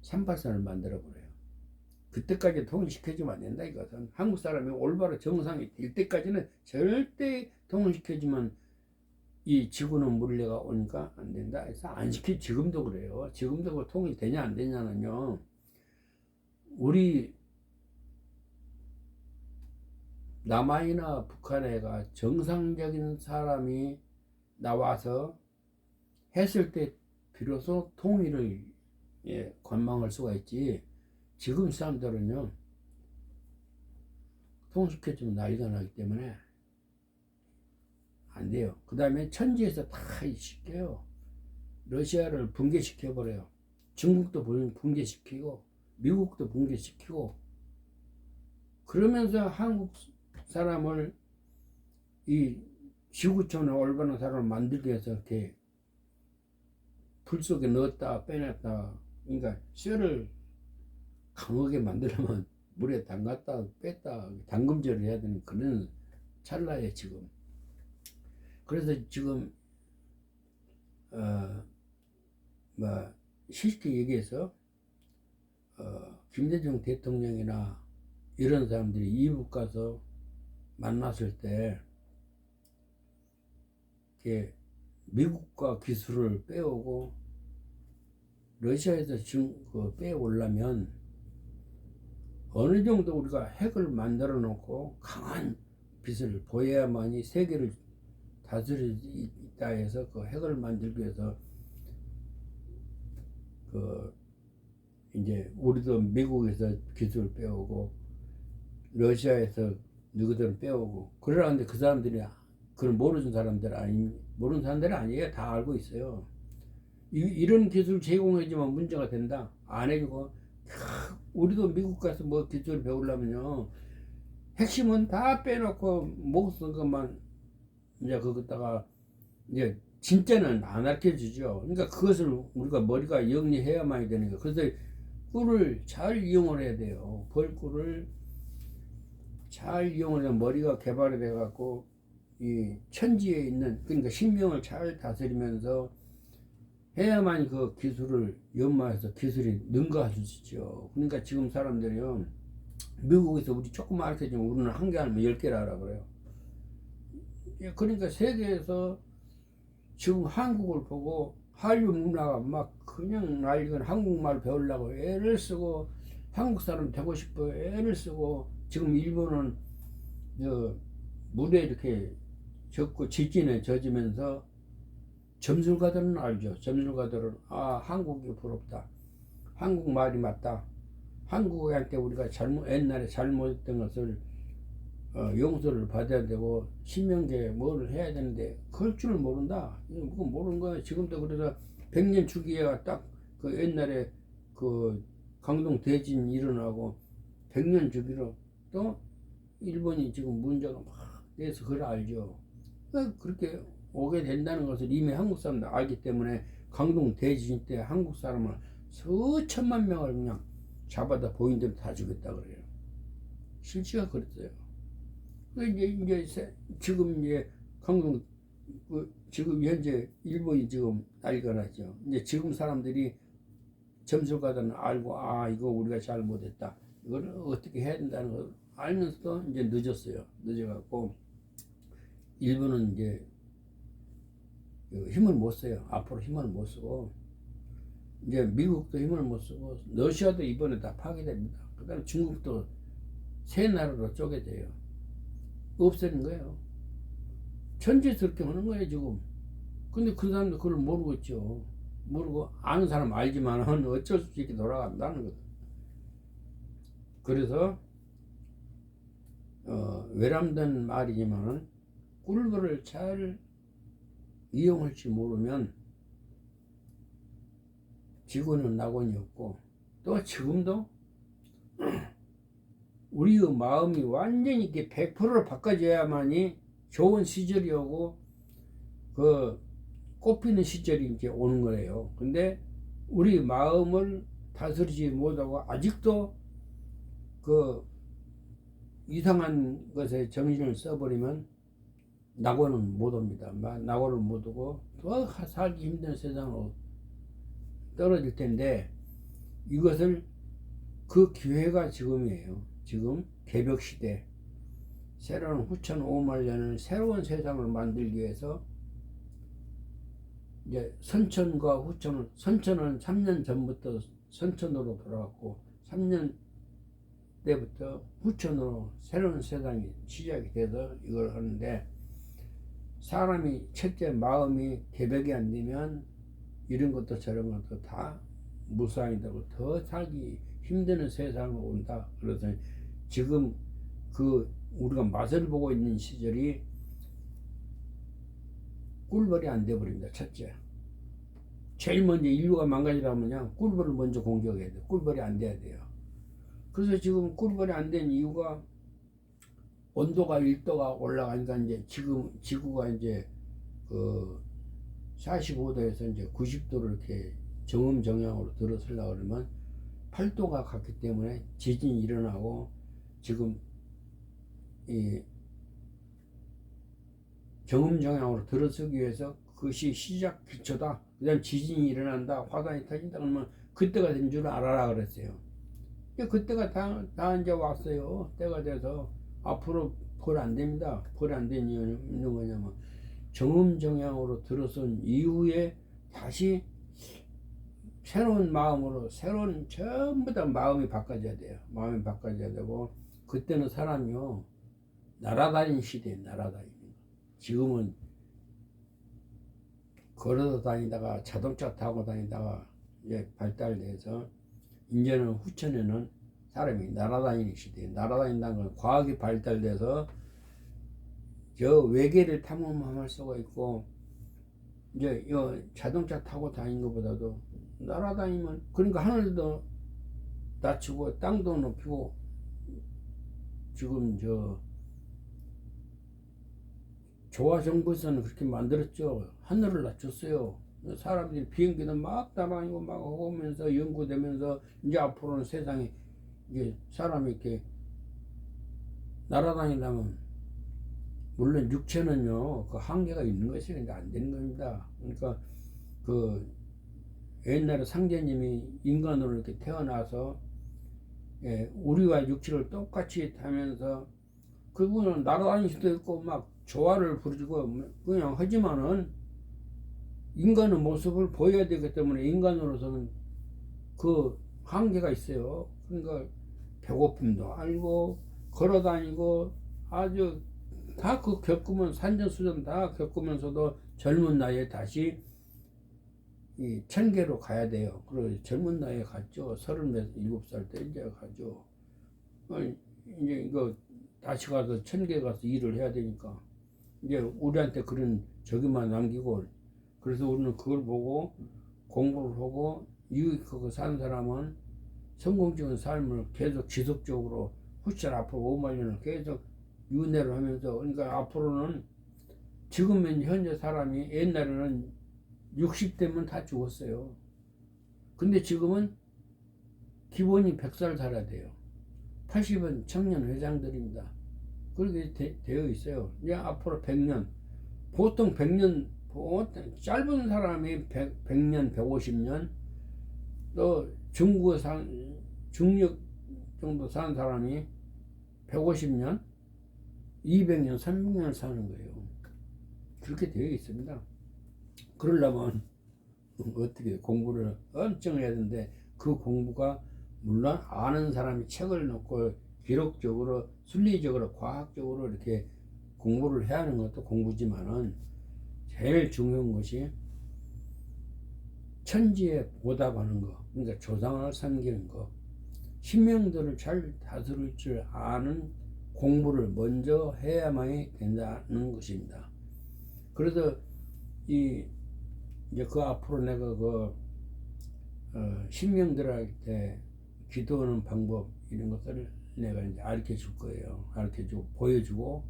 38선을 만들어 버려요. 그때까지 통일시켜주면 안 된다 이것은. 한국 사람이 올바로 정상이 될 때까지는 절대 통일시켜주면 이 지구는 물레가 오니까 안 된다 해서 안 시키. 지금도 그래요. 지금도 그 통일되냐 안 되냐는요, 우리 남한이나 북한에가 정상적인 사람이 나와서 했을 때 비로소 통일을 관망할 수가 있지. 지금 사람들은요, 통일시켜주면 난리가 나기 때문에 안 돼요. 그 다음에 천지에서 다 시켜요. 러시아를 붕괴시켜버려요. 중국도 붕괴시키고 미국도 붕괴시키고. 그러면서 한국 사람을 이 지구촌에 올바른 사람을 만들기 위해서 이렇게 불 속에 넣었다 빼놨다. 그러니까 쇠를 강하게 만들려면 물에 담갔다 뺐다 담금질을 해야 되는 그런 찰나에 지금. 그래서 지금 뭐 쉽게 얘기해서 김대중 대통령이나 이런 사람들이 이북 가서 만났을 때 이렇게 미국과 기술을 빼오고 러시아에서 빼오려면 어느 정도 우리가 핵을 만들어 놓고 강한 빛을 보여야만이 세계를 다스릴 수 있다 해서 그 핵을 만들기 위해서 이제 우리도 미국에서 기술을 빼오고 러시아에서 누구들은 빼오고 그러는데 그 사람들이 그걸 모르는 사람들이 아니에요. 다 알고 있어요. 이런 기술 제공해주면 문제가 된다. 안 해주고 우리도 미국 가서 뭐 기술 배우려면요 핵심은 다 빼놓고 목숨 것만 이제 거기다가 이제 진짜는 안 가르쳐주죠. 그러니까 그것을 우리가 머리가 영리해야만 되는 거예요. 그래서 꿀을 잘 이용을 해야 돼요. 벌꿀을 잘 이용을 해서 머리가 개발이 돼 갖고 이 천지에 있는 그러니까 신명을 잘 다스리면서 해야만 그 기술을 연마해서 기술이 능가할 수 있죠. 그러니까 지금 사람들이요 미국에서 우리 조금 가르쳐주면 우리는 한 개 알면 10개를 알아버려요. 그러니까 세계에서 지금 한국을 보고 한류 문화가 막 그냥 난리가 한국말 배우려고 애를 쓰고 한국 사람 되고 싶어 애를 쓰고 지금 일본은 물에 이렇게 젖고 지진에 젖으면서 점술가들은 알죠. 점술가들은 한국이 부럽다. 한국 말이 맞다. 한국한테 우리가 옛날에 잘못했던 것을 용서를 받아야 되고 신명제 뭐를 해야 되는데 그럴 줄을 모른다. 그거 모르는 거예요. 지금도 그래서 100년 주기가 딱 그 옛날에 그 강동 대진 일어나고 100년 주기로 또 일본이 지금 문제가 막 돼서 그걸 알죠. 그렇게 오게 된다는 것을 이미 한국 사람들 알기 때문에 강동 대진 때 한국 사람을 수천만 명을 그냥 잡아다 보인 대로 다 죽였다 그래요. 실체가 그랬어요. 이제 지금 이제 강동 지금 현재 일본이 지금 난리가 났죠. 이제 지금 사람들이 점술가들은 알고 이거 우리가 잘못했다. 이걸 어떻게 해야 된다는 걸 알면서도 이제 늦었어요. 늦어갖고 일본은 이제 힘을 못 써요. 앞으로 힘을 못 쓰고 이제 미국도 힘을 못 쓰고 러시아도 이번에 다 파괴됩니다. 그다음에 중국도 세 나라로 쪼개져요. 없애는 거예요. 천지스럽게 하는 거예요 지금. 근데 그 사람도 그걸 모르고 있죠. 모르고 아는 사람 알지만 어쩔 수 없이 돌아간다는 거죠. 그래서 외람된 말이지만 꿀벌을 잘 이용할 줄 모르면 지구는 낙원이 없고 또 지금도 우리의 마음이 완전히 이렇게 100%로 바꿔져야만이 좋은 시절이 오고 그 꽃피는 시절이 이제 오는 거예요. 근데 우리 마음을 다스리지 못하고 아직도 그 이상한 것에 정신을 써버리면 낙원은 못 옵니다. 낙원을 못 오고 더 살기 힘든 세상으로 떨어질 텐데 이것을 그 기회가 지금이에요. 지금 개벽 시대 새로운 후천 5만 년을 새로운 세상을 만들기 위해서 이제 선천과 후천은 선천은 3년 전부터 선천으로 돌아갔고 3년 때부터 후천으로 새로운 세상이 시작이 돼서 이걸 하는데 사람이 첫째 마음이 개벽이 안 되면 이런 것도 저런 것도 다 무상이 되고 더 살기 힘드는 세상으로 온다. 그래서 지금 그 우리가 맛을 보고 있는 시절이 꿀벌이 안 돼버립니다. 첫째. 제일 먼저 인류가 망가지려면 꿀벌을 먼저 공격해야 돼. 꿀벌이 안 돼야 돼요. 그래서 지금 꿀벌이 안 된 이유가 온도가 1도가 올라가니까 이제 지금 지구가 이제 그 45도에서 이제 90도로 이렇게 정음 정향으로 들어서려고 그러면 8도가 같기 때문에 지진이 일어나고, 지금 이 정음 정향으로 들어서기 위해서 그것이 시작 기초다. 그 다음 지진이 일어난다, 화산이 터진다 그러면 그때가 된 줄 알아라 그랬어요. 그때가 다 이제 왔어요. 때가 돼서 앞으로 벌 안 됩니다. 벌 안 되는 이유는 있는 거냐면, 정음 정향으로 들어선 이후에 다시 새로운 마음으로, 새로운 전부 다 마음이 바꿔져야 돼요. 마음이 바꿔져야 되고, 그때는 사람이요 날아다니는 시대에 날아다니는 거. 지금은 걸어서 다니다가 자동차 타고 다니다가 이제 발달돼서, 이제는 후천에는 사람이 날아다니는 시대에, 날아다닌다는 건 과학이 발달돼서 저 외계를 탐험할 수가 있고, 이제 이 자동차 타고 다니는 것보다도 날아다니면, 그러니까 하늘도 낮추고 땅도 높이고, 지금 저 조화정부에서는 그렇게 만들었죠. 하늘을 낮췄어요. 사람들이 비행기도 막 날아다니고 막 오면서 연구되면서, 이제 앞으로는 세상에 이게 사람이 이렇게 날아다니려면, 물론 육체는요 그 한계가 있는 것이 안 되는 겁니다. 그러니까 그 옛날에 상제님이 인간으로 이렇게 태어나서, 우리와 육체를 똑같이 타면서, 그분은 날아다닐 수도 있고 막 조화를 부르고 그냥 하지만은 인간의 모습을 보여야 되기 때문에 인간으로서는 그 한계가 있어요. 그러니까 배고픔도 알고 걸어다니고 아주 다 그 겪으면 산전수전 다 겪으면서도 젊은 나이에 다시 이 천계로 가야 돼요. 그리고 젊은 나이에 갔죠. 37살 때 이제 가죠. 이제 이거 다시 가서 천계 가서 일을 해야 되니까 이제 우리한테 그런 저기만 남기고, 그래서 우리는 그걸 보고 공부를 하고 유익하고 사는 사람은 성공적인 삶을 계속 지속적으로 후천 앞으로 5만 년을 계속 윤회를 하면서, 그러니까 앞으로는, 지금은 현재 사람이 옛날에는 60대면 다 죽었어요. 근데 지금은 기본이 100살 살아야 돼요. 80은 청년 회장들입니다. 그렇게 되어 있어요. 이제 앞으로 100년, 보통 100년, 짧은 사람이 100년, 150년, 또 중력 정도 사는 사람이 150년, 200년, 300년을 사는 거예요. 그렇게 되어 있습니다. 그러려면 어떻게 공부를 엄청 해야 되는데, 그 공부가 물론 아는 사람이 책을 놓고 기록적으로, 순리적으로, 과학적으로 이렇게 공부를 해야 하는 것도 공부지만은, 제일 중요한 것이 천지에 보답하는 거, 그러니까 조상을 섬기는 거, 신명들을 잘 다스릴 줄 아는 공부를 먼저 해야만이 된다는 것입니다. 그래서 이제 그 앞으로 내가 신명들한테 기도하는 방법, 이런 것들을 내가 이제 가르쳐 줄 거예요. 가르쳐 주고 보여주고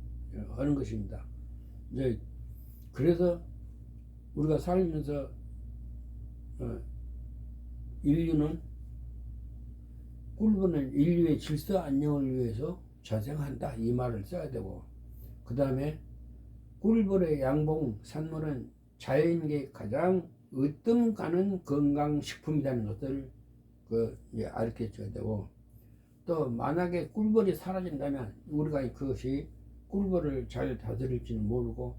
하는 것입니다. 이제 그래서 우리가 살면서 인류는 꿀보는 인류의 질서 안녕을 위해서 자생한다, 이 말을 써야 되고, 그 다음에 꿀벌의 양봉 산물은 자연계 가장 으뜸 가는 건강식품이라는 것을 가르쳐 줘야 되고, 또 만약에 꿀벌이 사라진다면 우리가 그것이 꿀벌을 잘 다스릴지는 모르고,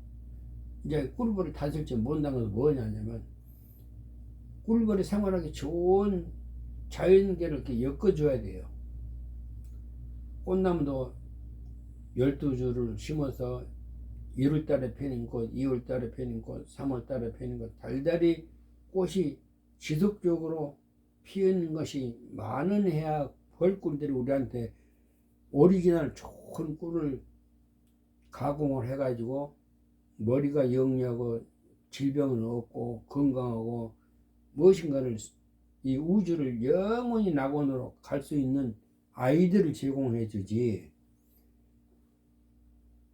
이제 꿀벌을 다스릴지 모른다는 것은 뭐냐면, 꿀벌이 생활하기 좋은 자연계를 이렇게 엮어줘야 돼요. 꽃나무도 12주를 심어서 1월달에 피는 꽃, 2월달에 피는 꽃, 3월달에 피는 꽃, 달달이 꽃이 지속적으로 피는 것이 많은 해야 벌꿀들이 우리한테 오리지널 좋은 꿀을 가공을 해가지고 머리가 영리하고 질병은 없고 건강하고 무엇인가를, 이 우주를 영원히 낙원으로 갈 수 있는 아이들을 제공해 주지,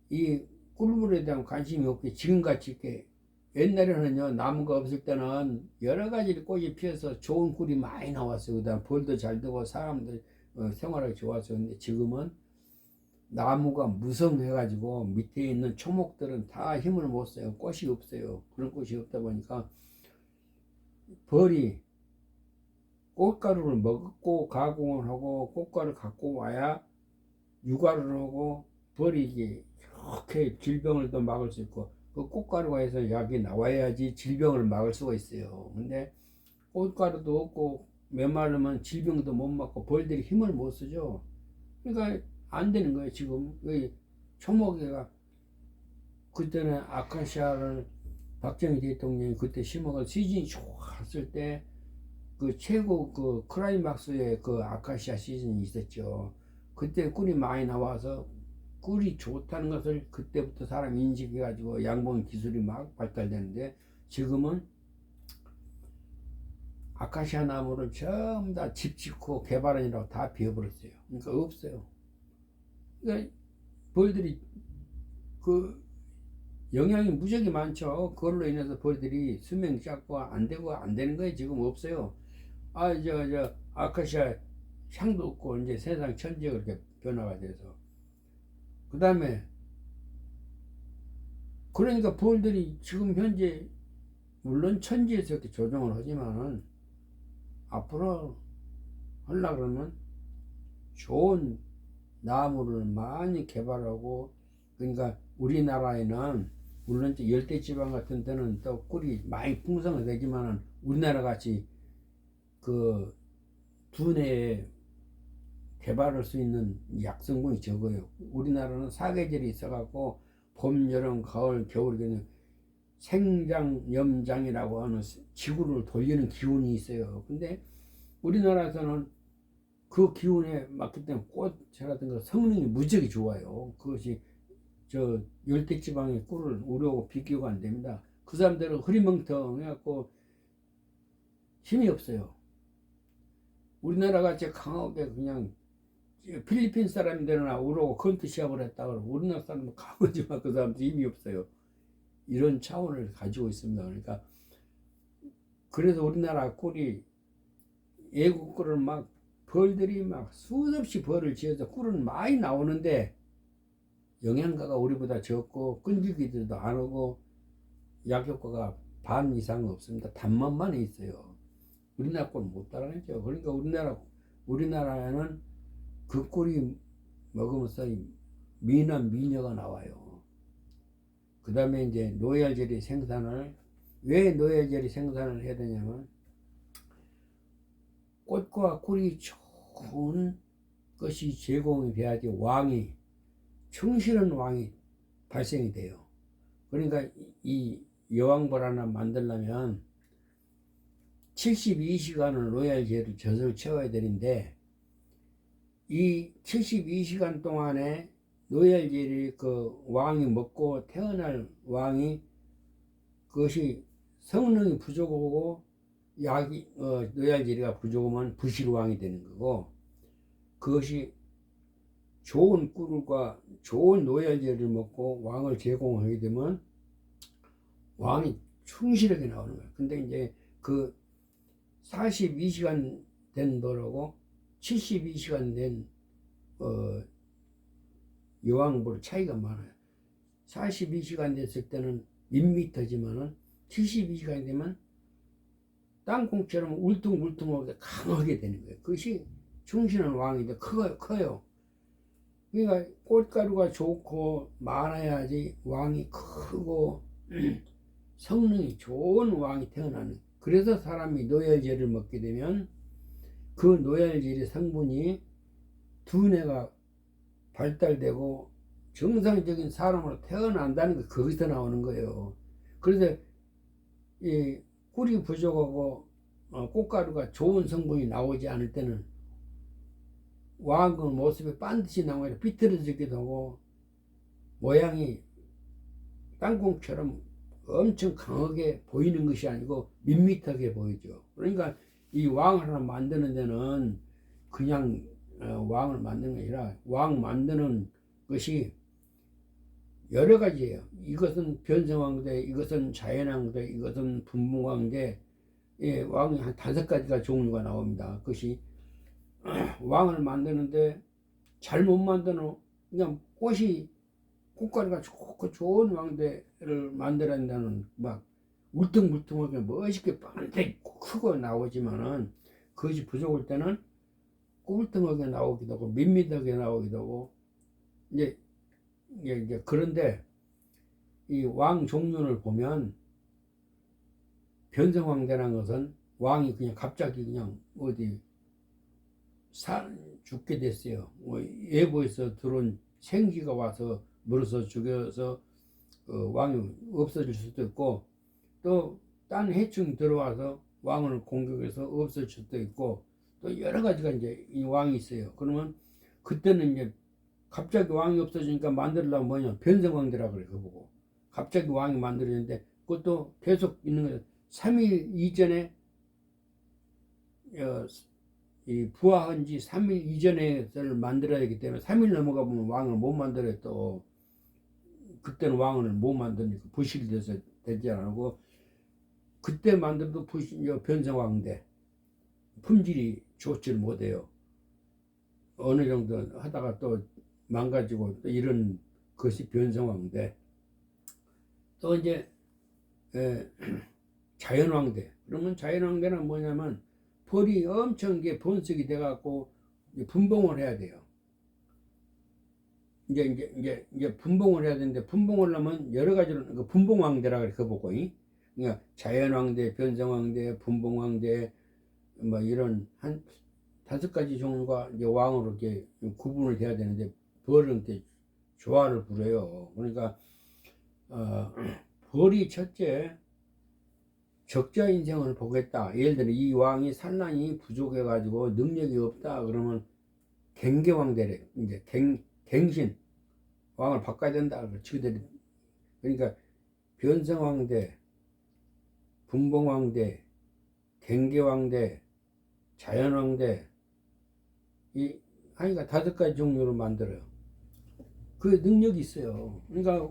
이 꿀물에 대한 관심이 없게 지금같이 이렇게 옛날에는요, 나무가 없을 때는 여러 가지 꽃이 피어서 좋은 꿀이 많이 나왔어요. 그다음 벌도 잘 되고 사람들 생활하기 좋았어요. 근데 지금은 나무가 무성해가지고 밑에 있는 초목들은 다 힘을 못 써요. 꽃이 없어요. 그런 꽃이 없다 보니까 벌이 꽃가루를 먹고 가공을 하고 꽃가루 갖고 와야 유가를 하고 벌이 이게 이렇게 질병을 또 막을 수 있고 그 꽃가루가 해서 약이 나와야지 질병을 막을 수가 있어요. 근데 꽃가루도 없고 메마르면 질병도 못 막고 벌들이 힘을 못 쓰죠. 그러니까 안 되는 거예요. 지금 초목이가 그때는 아카시아를 박정희 대통령이 그때 심어가 시즌이 좋았을 때 그 최고 그 클라이막스의 그 아카시아 시즌이 있었죠. 그때 꿀이 많이 나와서 꿀이 좋다는 것을 그때부터 사람이 인식해가지고 양봉 기술이 막 발달되는데 지금은 아카시아 나무를 전부 다 집 짓고 개발하느라고 다 비워버렸어요. 그러니까 없어요. 그러니까 벌들이 그 영양이 무지하게 많죠. 그걸로 인해서 벌들이 수명이 짧고 안 되고 안 되는 거예요. 지금 없어요. 아카시아 향도 없고 이제 세상 천지가 그렇게 변화가 돼서 그 다음에 그러니까 벌들이 지금 현재 물론 천지에서 이렇게 조정을 하지만은 앞으로 하려고 그러면 좋은 나무를 많이 개발하고 그러니까 우리나라에는 물론 열대지방 같은 데는 또 꿀이 많이 풍성하게 되지만은 우리나라 같이 그 두뇌에 개발할 수 있는 약성분이 적어요. 우리나라는 사계절이 있어갖고 봄, 여름, 가을, 겨울 그냥 생장, 염장이라고 하는 지구를 돌리는 기운이 있어요. 근데 우리나라에서는 그 기운에 맞기 때문에 꽃이라든가 성능이 무지하게 좋아요. 그것이 저 열대지방의 꿀을 우려하고 비교가 안 됩니다. 그 사람들은 흐리멍텅해갖고 힘이 없어요. 우리나라 같이 강하게 그냥 필리핀 사람들이나 우려고 컨트 시합을 했다 그러고 우리나라 사람은 강하지만 그 사람들 힘이 없어요. 이런 차원을 가지고 있습니다. 그러니까 그래서 우리나라 꿀이 애국 꿀을 막 벌들이 막 수없이 벌을 지어서 꿀은 많이 나오는데 영양가가 우리보다 적고 끈질기지도 안 하고 약효과가 반 이상 없습니다. 단맛만 있어요. 우리나라 꿀 못 따라내죠. 그러니까 우리나라에는 그 꿀이 먹으면서 미남 미녀가 나와요. 그 다음에 이제 노열젤리 생산을 왜 노열젤리 생산을 해야 되냐면 꽃과 꿀이 좋은 것이 제공이 돼야지 왕이 충실한 왕이 발생이 돼요. 그러니까 이 여왕벌 하나 만들려면 72시간을 로얄젤을 젖을 채워야 되는데 이 72시간 동안에 로얄젤이 그 왕이 먹고 태어날 왕이 그것이 성능이 부족하고 로얄젤리가 부족하면 부실왕이 되는 거고 그것이 좋은 꿀과 좋은 로얄젤리를 먹고 왕을 제공하게 되면 왕이 충실하게 나오는 거예요. 근데 이제 그 42시간 된 벌하고 72시간 된 여왕벌 차이가 많아요. 42시간 됐을 때는 밋밋하지만은 72시간이 되면 땅콩처럼 울퉁불퉁하게 강하게 되는 거예요. 그것이 충실한 왕인데 커요. 그러니까 꽃가루가 좋고 많아야지 왕이 크고 성능이 좋은 왕이 태어나는. 그래서 사람이 노열젤을 먹게 되면 그 노열젤의 성분이 두뇌가 발달되고 정상적인 사람으로 태어난다는 게 거기서 나오는 거예요. 그래서 이 꿀이 부족하고 꽃가루가 좋은 성분이 나오지 않을 때는 왕의 모습이 반드시 나와요. 비틀어지기도 하고 모양이 땅콩처럼 엄청 강하게 보이는 것이 아니고 밋밋하게 보이죠. 그러니까 이 왕을 하나 만드는 데는 그냥 왕을 만드는 게 아니라 왕 만드는 것이 여러 가지예요. 이것은 변성왕대, 이것은 자연왕대, 이것은 분봉왕대. 예, 왕이 한 5가지가 종류가 나옵니다. 그것이 왕을 만드는데 잘못 만드는 그냥 꽃가루가 좋고 좋은 왕대를 만들어낸다는 막 울퉁불퉁하게 멋있게 반대 크고 나오지만은 그것이 부족할 때는 꿀뚱하게 나오기도 하고 밋밋하게 나오기도 하고 이제 그런데 이 왕 종류를 보면 변성왕대라는 것은 왕이 그냥 갑자기 그냥 어디 죽게 됐어요. 외부에서 들어온 생기가 와서 물어서 죽여서 왕이 없어질 수도 있고 또 딴 해충이 들어와서 왕을 공격해서 없어질 수도 있고 또 여러 가지가 이제 이 왕이 있어요. 그러면 그때는 이제 갑자기 왕이 없어지니까 만들려면 뭐냐 변성왕대라 그래. 그거 보고 갑자기 왕이 만들어졌는데 그것도 계속 있는 거예요. 3일 이전에 이 부화한 지 3일 이전에를 만들어야 되기 때문에 3일 넘어가 보면 왕을 못 만들어요. 또 그때는 왕을 못 만드니까 부실이 돼서 되지 않고 그때 만들어도 변성왕대 품질이 좋지를 못해요. 어느 정도 하다가 또 망가지고 또 이런 것이 변성왕대. 또 이제 자연왕대. 그러면 자연왕대는 뭐냐면 벌이 엄청 게 번식이 돼갖고 분봉을 해야 돼요. 이제 분봉을 해야 되는데 분봉을 하면 여러 가지로 그 분봉왕대라 그래 그 보고 그러니까 자연왕대, 변성왕대, 분봉왕대 뭐 이런 한 5가지 종류가 이제 왕으로 이렇게 구분을 돼야 되는데 벌은 이렇게 조화를 부려요. 그러니까 벌이 첫째 적자 인생을 보겠다. 예를 들어 이 왕이 산란이 부족해 가지고 능력이 없다 그러면 갱계왕대래. 이제 갱신 왕을 바꿔야 된다. 그러니까 변성왕대, 분봉왕대, 갱계왕대, 자연왕대 이 하니까 5가지 종류로 만들어요. 그 능력이 있어요. 그러니까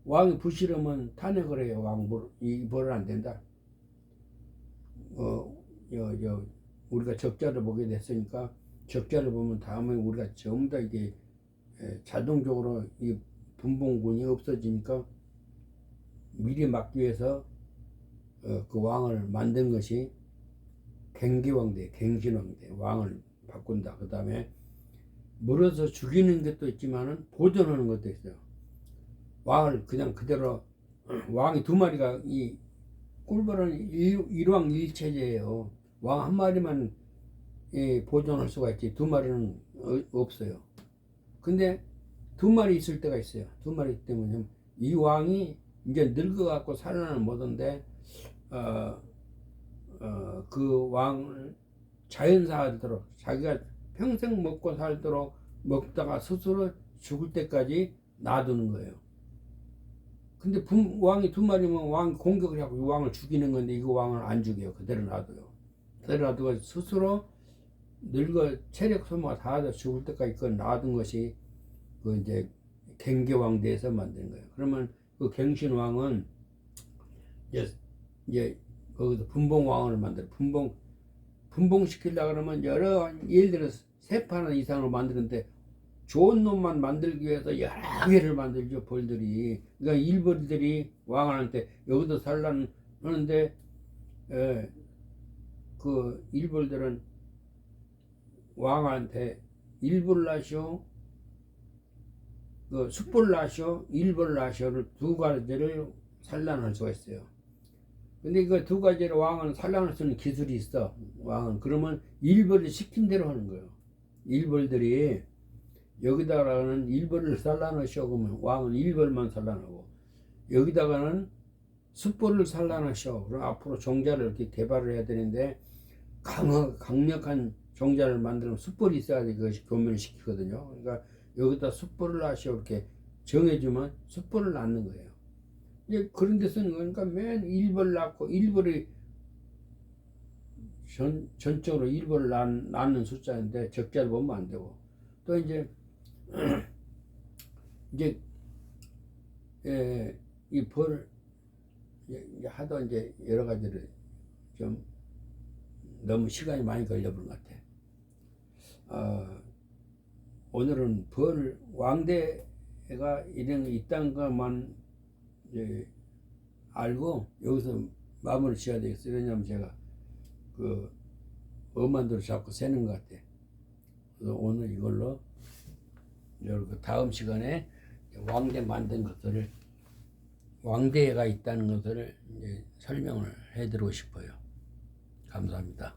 왕이 부실하면 탄핵을 해요. 이 벌은 안 된다. 우리가 적자를 보게 됐으니까 적자를 보면 다음에 우리가 전부 다 이게 자동적으로 이 분봉군이 없어지니까 미리 막기 위해서 그 왕을 만든 것이 갱기왕대, 갱신왕대 왕을 바꾼다. 그 다음에 물어서 죽이는 것도 있지만은 보존하는 것도 있어요. 왕을 그냥 그대로 왕이 2마리가 이 꿀벌은 일왕일체제예요. 왕 한 마리만 보존할 수가 있지 2마리는 없어요. 근데 2마리 있을 때가 있어요. 2마리 때문에 이 왕이 이제 늙어갖고 살아나는 못한데 그 왕을 자연사하도록 자기가 평생 먹고 살도록 먹다가 스스로 죽을 때까지 놔두는 거예요. 근데 왕이 2마리면 왕이 공격을 하고 이 왕을 죽이는 건데 이거 왕을 안 죽여요. 그대로 놔둬요. 그대로 놔두고 스스로 늙어 체력 소모가 다 돼서 죽을 때까지 그걸 놔둔 것이 그 이제 갱계왕대에서 만든 거예요. 그러면 그 갱신왕은 이제 거기서 분봉왕을 만들어. 분봉시키려고 그러면 예를 들어 3판 이상으로 만드는데 좋은 놈만 만들기 위해서 여러 개를 만들죠. 벌들이. 그러니까 일벌들이 왕한테 여기도 살라는데 그 일벌들은 왕한테 일벌 나시오, 그 숫벌 나시오, 일벌 나시오를 2가지를 산란할 수가 있어요. 근데 그 2가지를 왕은 산란할 수 있는 기술이 있어. 왕은 그러면 일벌을 시킨 대로 하는 거예요. 일벌들이 여기다가는 일벌을 산란하시오 그러면 왕은 일벌만 산란하고 여기다가는 숫벌을 산란하시오. 그럼 앞으로 종자를 이렇게 개발을 해야 되는데 강력한 종자를 만들면 숫벌이 있어야 돼. 그것이 교면을 시키거든요. 그러니까 여기다 숫벌을 하시오 이렇게 정해주면 숫벌을 낳는 거예요. 이제 그런 데서는 그러니까 맨 일벌 낳고 일벌이 전적으로 일벌을 낳는 숫자인데 적자를 보면 안 되고 또 이제 이제 이 벌 이제 하도 이제 여러 가지를 좀 너무 시간이 많이 걸려버린 것 같아. 오늘은 벌 왕대가 이런 게 있다는 것만 이제 알고 여기서 마무리 지어야 되겠어요. 왜냐면 제가 그 엄한대로 자꾸 새는 것 같아. 그래서 오늘 이걸로 그 다음 시간에 왕대 만든 것들을 왕대가 있다는 것을 이제 설명을 해드리고 싶어요. 감사합니다.